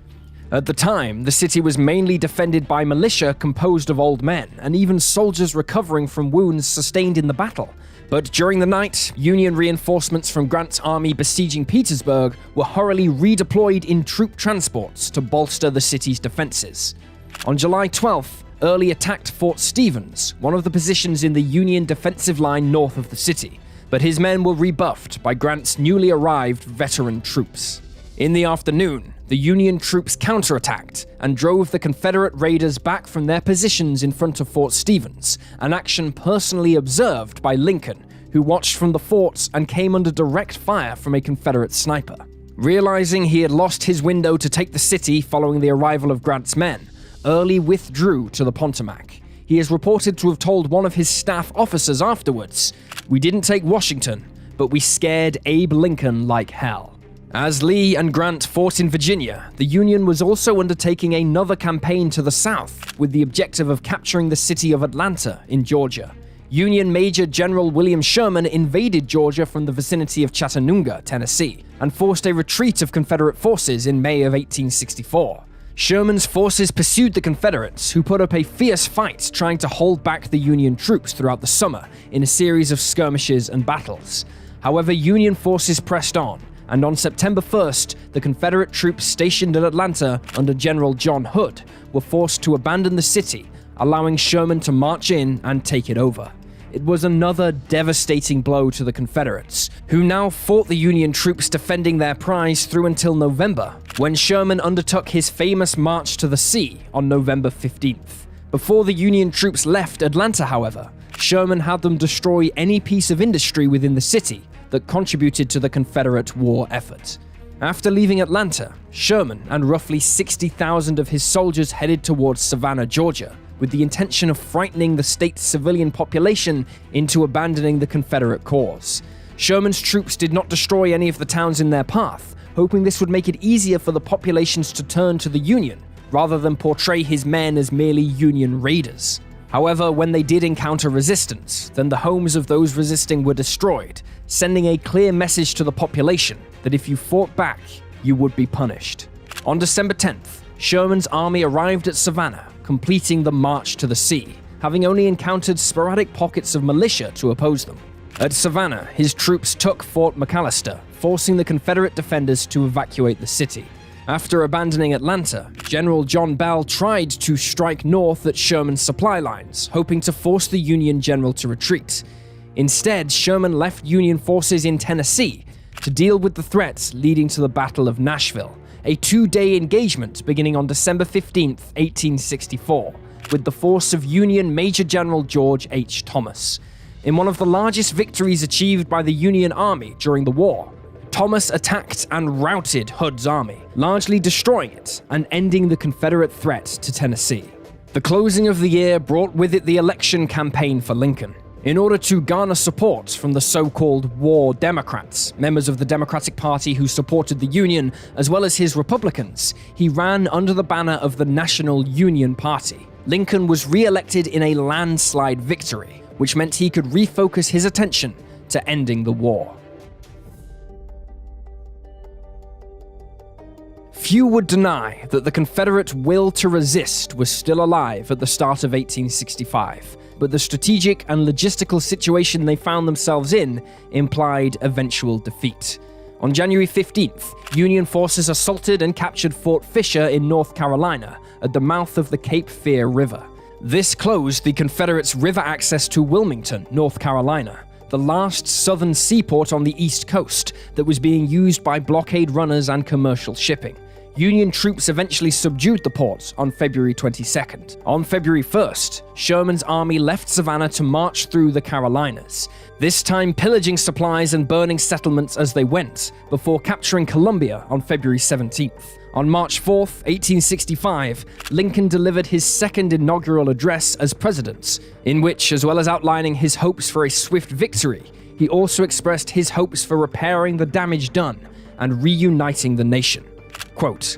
At the time, the city was mainly defended by militia composed of old men, and even soldiers recovering from wounds sustained in the battle. But during the night, Union reinforcements from Grant's army besieging Petersburg were hurriedly redeployed in troop transports to bolster the city's defenses. On July 12th, Early attacked Fort Stevens, one of the positions in the Union defensive line north of the city, but his men were rebuffed by Grant's newly arrived veteran troops. In the afternoon, the Union troops counterattacked and drove the Confederate raiders back from their positions in front of Fort Stevens, an action personally observed by Lincoln, who watched from the forts and came under direct fire from a Confederate sniper. Realizing he had lost his window to take the city following the arrival of Grant's men, Early withdrew to the Potomac. He is reported to have told one of his staff officers afterwards, "We didn't take Washington, but we scared Abe Lincoln like hell." As Lee and Grant fought in Virginia, the Union was also undertaking another campaign to the south with the objective of capturing the city of Atlanta in Georgia. Union Major General William Sherman invaded Georgia from the vicinity of Chattanooga, Tennessee, and forced a retreat of Confederate forces in May of 1864. Sherman's forces pursued the Confederates, who put up a fierce fight trying to hold back the Union troops throughout the summer in a series of skirmishes and battles. However, Union forces pressed on, and on September 1st, the Confederate troops stationed at Atlanta under General John Hood were forced to abandon the city, allowing Sherman to march in and take it over. It was another devastating blow to the Confederates, who now fought the Union troops defending their prize through until November, when Sherman undertook his famous March to the Sea on November 15th. Before the Union troops left Atlanta, however, Sherman had them destroy any piece of industry within the city that contributed to the Confederate war effort. After leaving Atlanta, Sherman and roughly 60,000 of his soldiers headed towards Savannah, Georgia, with the intention of frightening the state's civilian population into abandoning the Confederate cause. Sherman's troops did not destroy any of the towns in their path, hoping this would make it easier for the populations to turn to the Union, rather than portray his men as merely Union raiders. However, when they did encounter resistance, then the homes of those resisting were destroyed, sending a clear message to the population that if you fought back, you would be punished. On December 10th, Sherman's army arrived at Savannah, completing the March to the Sea, having only encountered sporadic pockets of militia to oppose them. At Savannah, his troops took Fort McAllister, forcing the Confederate defenders to evacuate the city. After abandoning Atlanta, General John Bell tried to strike north at Sherman's supply lines, hoping to force the Union general to retreat. Instead, Sherman left Union forces in Tennessee to deal with the threats leading to the Battle of Nashville, a two-day engagement beginning on December 15th, 1864, with the force of Union Major General George H. Thomas. In one of the largest victories achieved by the Union Army during the war, Thomas attacked and routed Hood's army, largely destroying it and ending the Confederate threat to Tennessee. The closing of the year brought with it the election campaign for Lincoln. In order to garner support from the so-called War Democrats, members of the Democratic Party who supported the Union, as well as his Republicans, he ran under the banner of the National Union Party. Lincoln was re-elected in a landslide victory, which meant he could refocus his attention to ending the war. Few would deny that the Confederate will to resist was still alive at the start of 1865, but the strategic and logistical situation they found themselves in implied eventual defeat. On January 15th, Union forces assaulted and captured Fort Fisher in North Carolina at the mouth of the Cape Fear River. This closed the Confederates' river access to Wilmington, North Carolina, the last southern seaport on the East Coast that was being used by blockade runners and commercial shipping. Union troops eventually subdued the port on February 22nd. On February 1st, Sherman's army left Savannah to march through the Carolinas, this time pillaging supplies and burning settlements as they went, before capturing Columbia on February 17th. On March 4th, 1865, Lincoln delivered his second inaugural address as president, in which, as well as outlining his hopes for a swift victory, he also expressed his hopes for repairing the damage done and reuniting the nation. Quote,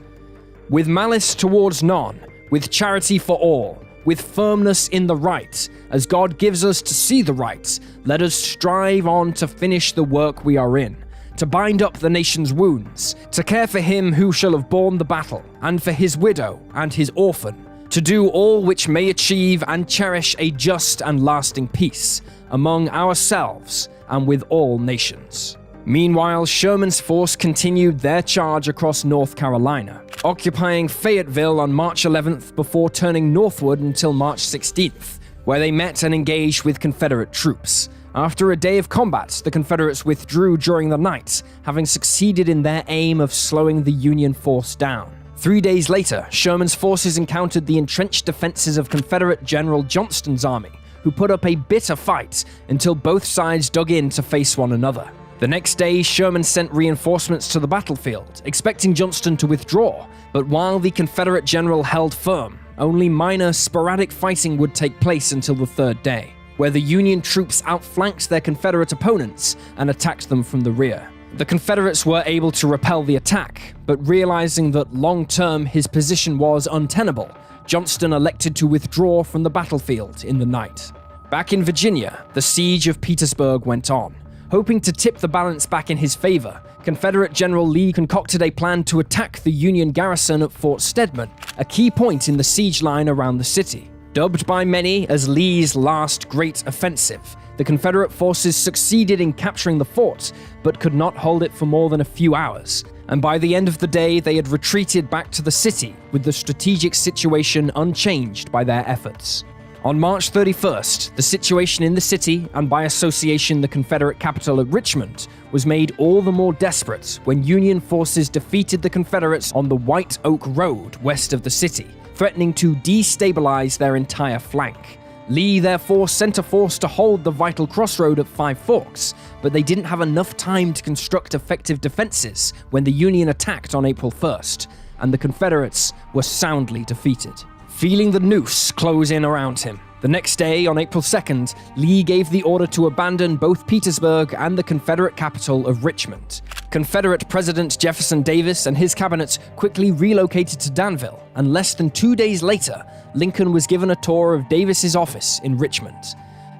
"With malice towards none, with charity for all, with firmness in the right, as God gives us to see the right, let us strive on to finish the work we are in, to bind up the nation's wounds, to care for him who shall have borne the battle, and for his widow and his orphan, to do all which may achieve and cherish a just and lasting peace among ourselves and with all nations." Meanwhile, Sherman's force continued their charge across North Carolina, occupying Fayetteville on March 11th before turning northward until March 16th, where they met and engaged with Confederate troops. After a day of combat, the Confederates withdrew during the night, having succeeded in their aim of slowing the Union force down. 3 days later, Sherman's forces encountered the entrenched defenses of Confederate General Johnston's army, who put up a bitter fight until both sides dug in to face one another. The next day, Sherman sent reinforcements to the battlefield, expecting Johnston to withdraw, but while the Confederate general held firm, only minor, sporadic fighting would take place until the third day, where the Union troops outflanked their Confederate opponents and attacked them from the rear. The Confederates were able to repel the attack, but realizing that long-term his position was untenable, Johnston elected to withdraw from the battlefield in the night. Back in Virginia, the siege of Petersburg went on. Hoping to tip the balance back in his favor, Confederate General Lee concocted a plan to attack the Union garrison at Fort Stedman, a key point in the siege line around the city. Dubbed by many as Lee's last great offensive, the Confederate forces succeeded in capturing the fort, but could not hold it for more than a few hours, and by the end of the day they had retreated back to the city, with the strategic situation unchanged by their efforts. On March 31st, the situation in the city, and by association the Confederate capital at Richmond, was made all the more desperate when Union forces defeated the Confederates on the White Oak Road west of the city, threatening to destabilize their entire flank. Lee therefore sent a force to hold the vital crossroad at Five Forks, but they didn't have enough time to construct effective defenses when the Union attacked on April 1st, and the Confederates were soundly defeated. Feeling the noose close in around him, the next day, on April 2nd, Lee gave the order to abandon both Petersburg and the Confederate capital of Richmond. Confederate President Jefferson Davis and his cabinet quickly relocated to Danville, and less than 2 days later, Lincoln was given a tour of Davis's office in Richmond.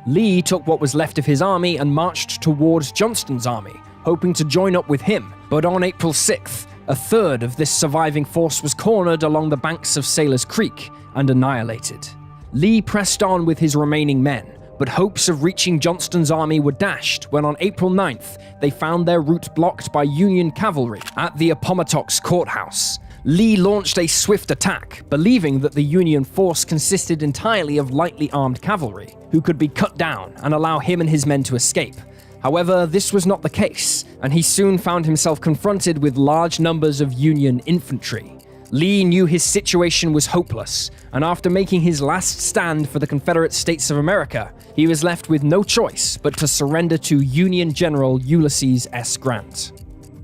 Lee took what was left of his army and marched towards Johnston's army, hoping to join up with him, but on April 6th, a third of this surviving force was cornered along the banks of Sailor's Creek and annihilated. Lee pressed on with his remaining men, but hopes of reaching Johnston's army were dashed when on April 9th they found their route blocked by Union cavalry at the Appomattox courthouse. Lee launched a swift attack, believing that the Union force consisted entirely of lightly armed cavalry, who could be cut down and allow him and his men to escape. However, this was not the case, and he soon found himself confronted with large numbers of Union infantry. Lee knew his situation was hopeless, and after making his last stand for the Confederate States of America, he was left with no choice but to surrender to Union General Ulysses S. Grant.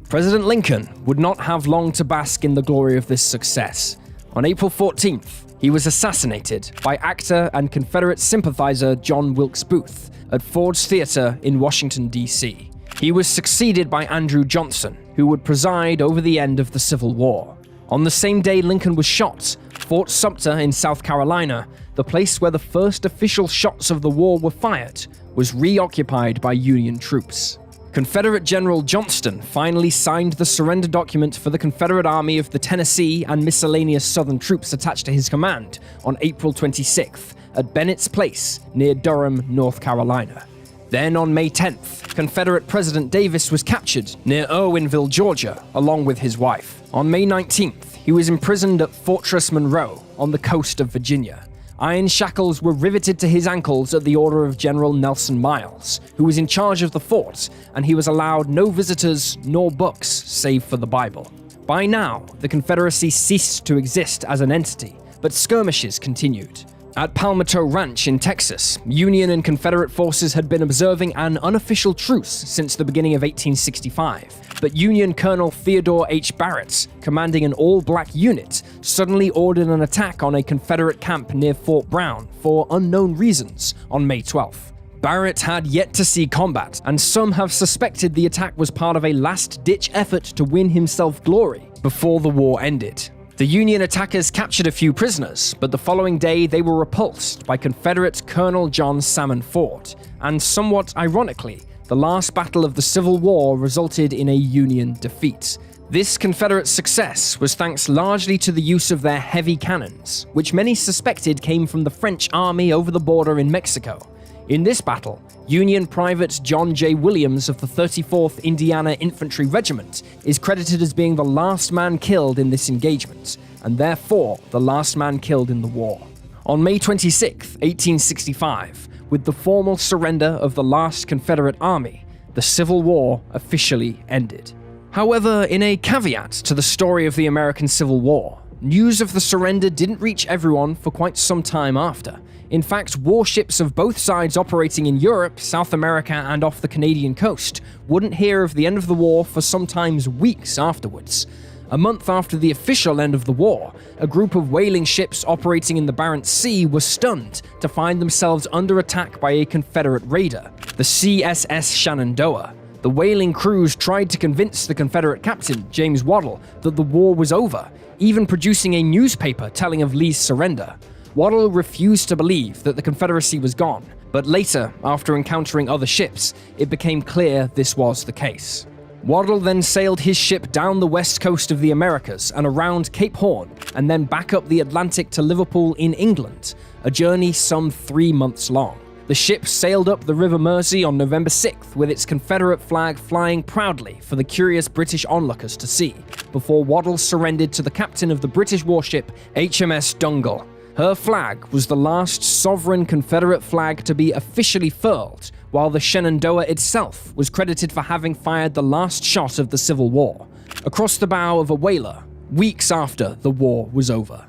President Lincoln would not have long to bask in the glory of this success. On April 14th, he was assassinated by actor and Confederate sympathizer John Wilkes Booth at Ford's Theater in Washington, D.C. He was succeeded by Andrew Johnson, who would preside over the end of the Civil War. On the same day Lincoln was shot, Fort Sumter in South Carolina, the place where the first official shots of the war were fired, was reoccupied by Union troops. Confederate General Johnston finally signed the surrender document for the Confederate Army of the Tennessee and miscellaneous Southern troops attached to his command on April 26th at Bennett's Place near Durham, North Carolina. Then on May 10th, Confederate President Davis was captured near Irwinville, Georgia, along with his wife. On May 19th, he was imprisoned at Fortress Monroe on the coast of Virginia. Iron shackles were riveted to his ankles at the order of General Nelson Miles, who was in charge of the fort, and he was allowed no visitors nor books save for the Bible. By now, the Confederacy ceased to exist as an entity, but skirmishes continued. At Palmetto Ranch in Texas, Union and Confederate forces had been observing an unofficial truce since the beginning of 1865, but Union Colonel Theodore H. Barrett, commanding an all-black unit, suddenly ordered an attack on a Confederate camp near Fort Brown for unknown reasons on May 12th. Barrett had yet to see combat, and some have suspected the attack was part of a last-ditch effort to win himself glory before the war ended. The Union attackers captured a few prisoners, but the following day they were repulsed by Confederate Colonel John Salmon Ford, and somewhat ironically, the last battle of the Civil War resulted in a Union defeat. This Confederate success was thanks largely to the use of their heavy cannons, which many suspected came from the French army over the border in Mexico. In this battle, Union Private John J. Williams of the 34th Indiana Infantry Regiment is credited as being the last man killed in this engagement, and therefore the last man killed in the war. On May 26, 1865, with the formal surrender of the last Confederate Army, the Civil War officially ended. However, in a caveat to the story of the American Civil War, news of the surrender didn't reach everyone for quite some time after. In fact, warships of both sides operating in Europe, South America, and off the Canadian coast wouldn't hear of the end of the war for sometimes weeks afterwards. A month after the official end of the war, a group of whaling ships operating in the Barents Sea were stunned to find themselves under attack by a Confederate raider, the CSS Shenandoah. The whaling crews tried to convince the Confederate captain, James Waddell, that the war was over, even producing a newspaper telling of Lee's surrender. Waddell refused to believe that the Confederacy was gone, but later, after encountering other ships, it became clear this was the case. Waddell then sailed his ship down the west coast of the Americas and around Cape Horn, and then back up the Atlantic to Liverpool in England, a journey some 3 months long. The ship sailed up the River Mersey on November 6th with its Confederate flag flying proudly for the curious British onlookers to see, before Waddell surrendered to the captain of the British warship HMS Dungal. Her flag was the last sovereign Confederate flag to be officially furled, while the Shenandoah itself was credited for having fired the last shot of the Civil War, across the bow of a whaler, weeks after the war was over.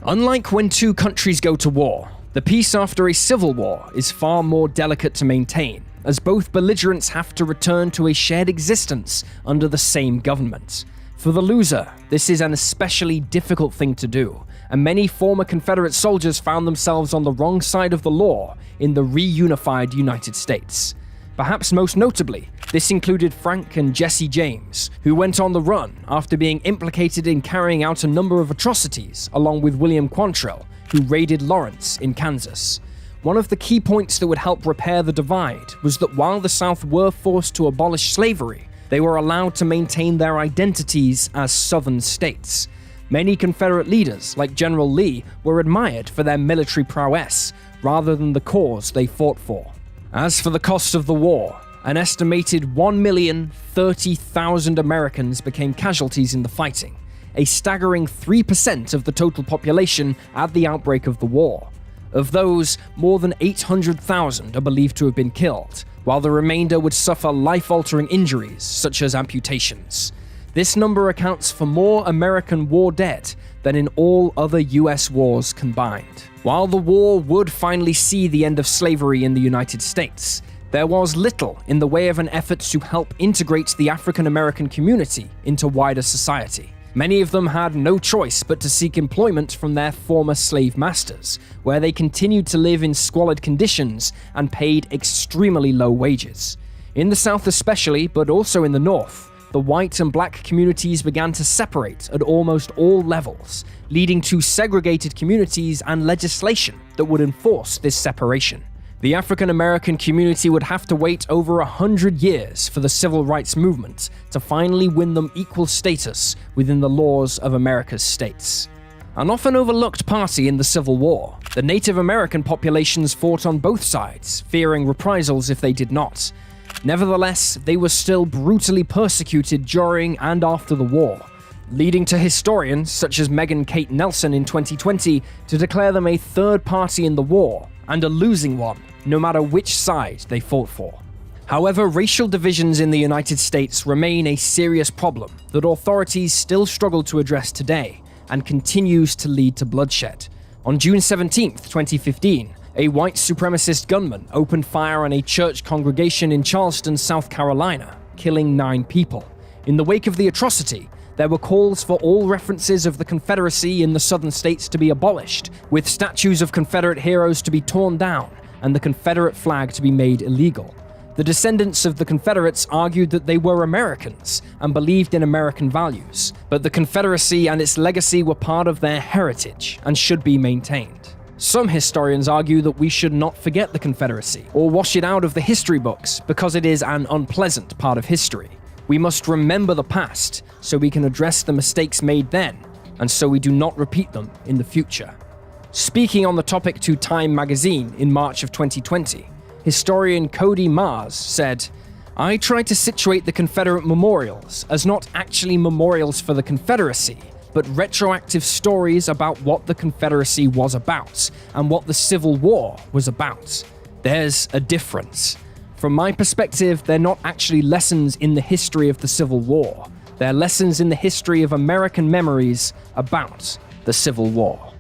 Unlike when two countries go to war, the peace after a civil war is far more delicate to maintain, as both belligerents have to return to a shared existence under the same government. For the loser, this is an especially difficult thing to do, and many former Confederate soldiers found themselves on the wrong side of the law in the reunified United States. Perhaps most notably, this included Frank and Jesse James, who went on the run after being implicated in carrying out a number of atrocities, along with William Quantrill, who raided Lawrence in Kansas. One of the key points that would help repair the divide was that while the South were forced to abolish slavery, they were allowed to maintain their identities as Southern states. Many Confederate leaders, like General Lee, were admired for their military prowess, rather than the cause they fought for. As for the cost of the war, an estimated 1,030,000 Americans became casualties in the fighting, a staggering 3% of the total population at the outbreak of the war. Of those, more than 800,000 are believed to have been killed, while the remainder would suffer life-altering injuries such as amputations. This number accounts for more American war dead than in all other US wars combined. While the war would finally see the end of slavery in the United States, there was little in the way of an effort to help integrate the African American community into wider society. Many of them had no choice but to seek employment from their former slave masters, where they continued to live in squalid conditions and paid extremely low wages. In the South especially, but also in the North, the white and black communities began to separate at almost all levels, leading to segregated communities and legislation that would enforce this separation. The African American community would have to wait over 100 years for the civil rights movement to finally win them equal status within the laws of America's states. An often overlooked party in the Civil War, the Native American populations fought on both sides, fearing reprisals if they did not. Nevertheless, they were still brutally persecuted during and after the war, leading to historians such as Megan Kate Nelson in 2020 to declare them a third party in the war, and a losing one, no matter which side they fought for. However, racial divisions in the United States remain a serious problem that authorities still struggle to address today, and continues to lead to bloodshed. On June 17, 2015, a white supremacist gunman opened fire on a church congregation in Charleston, South Carolina, killing 9 people. In the wake of the atrocity, there were calls for all references of the Confederacy in the southern states to be abolished, with statues of Confederate heroes to be torn down and the Confederate flag to be made illegal. The descendants of the Confederates argued that they were Americans and believed in American values, but the Confederacy and its legacy were part of their heritage and should be maintained. Some historians argue that we should not forget the Confederacy or wash it out of the history books because it is an unpleasant part of history. We must remember the past so we can address the mistakes made then, and so we do not repeat them in the future. Speaking on the topic to Time magazine in March of 2020, historian Cody Mars said, "I try to situate the Confederate memorials as not actually memorials for the Confederacy, but retroactive stories about what the Confederacy was about and what the Civil War was about. There's a difference. From my perspective, they're not actually lessons in the history of the Civil War. They're lessons in the history of American memories about the Civil War."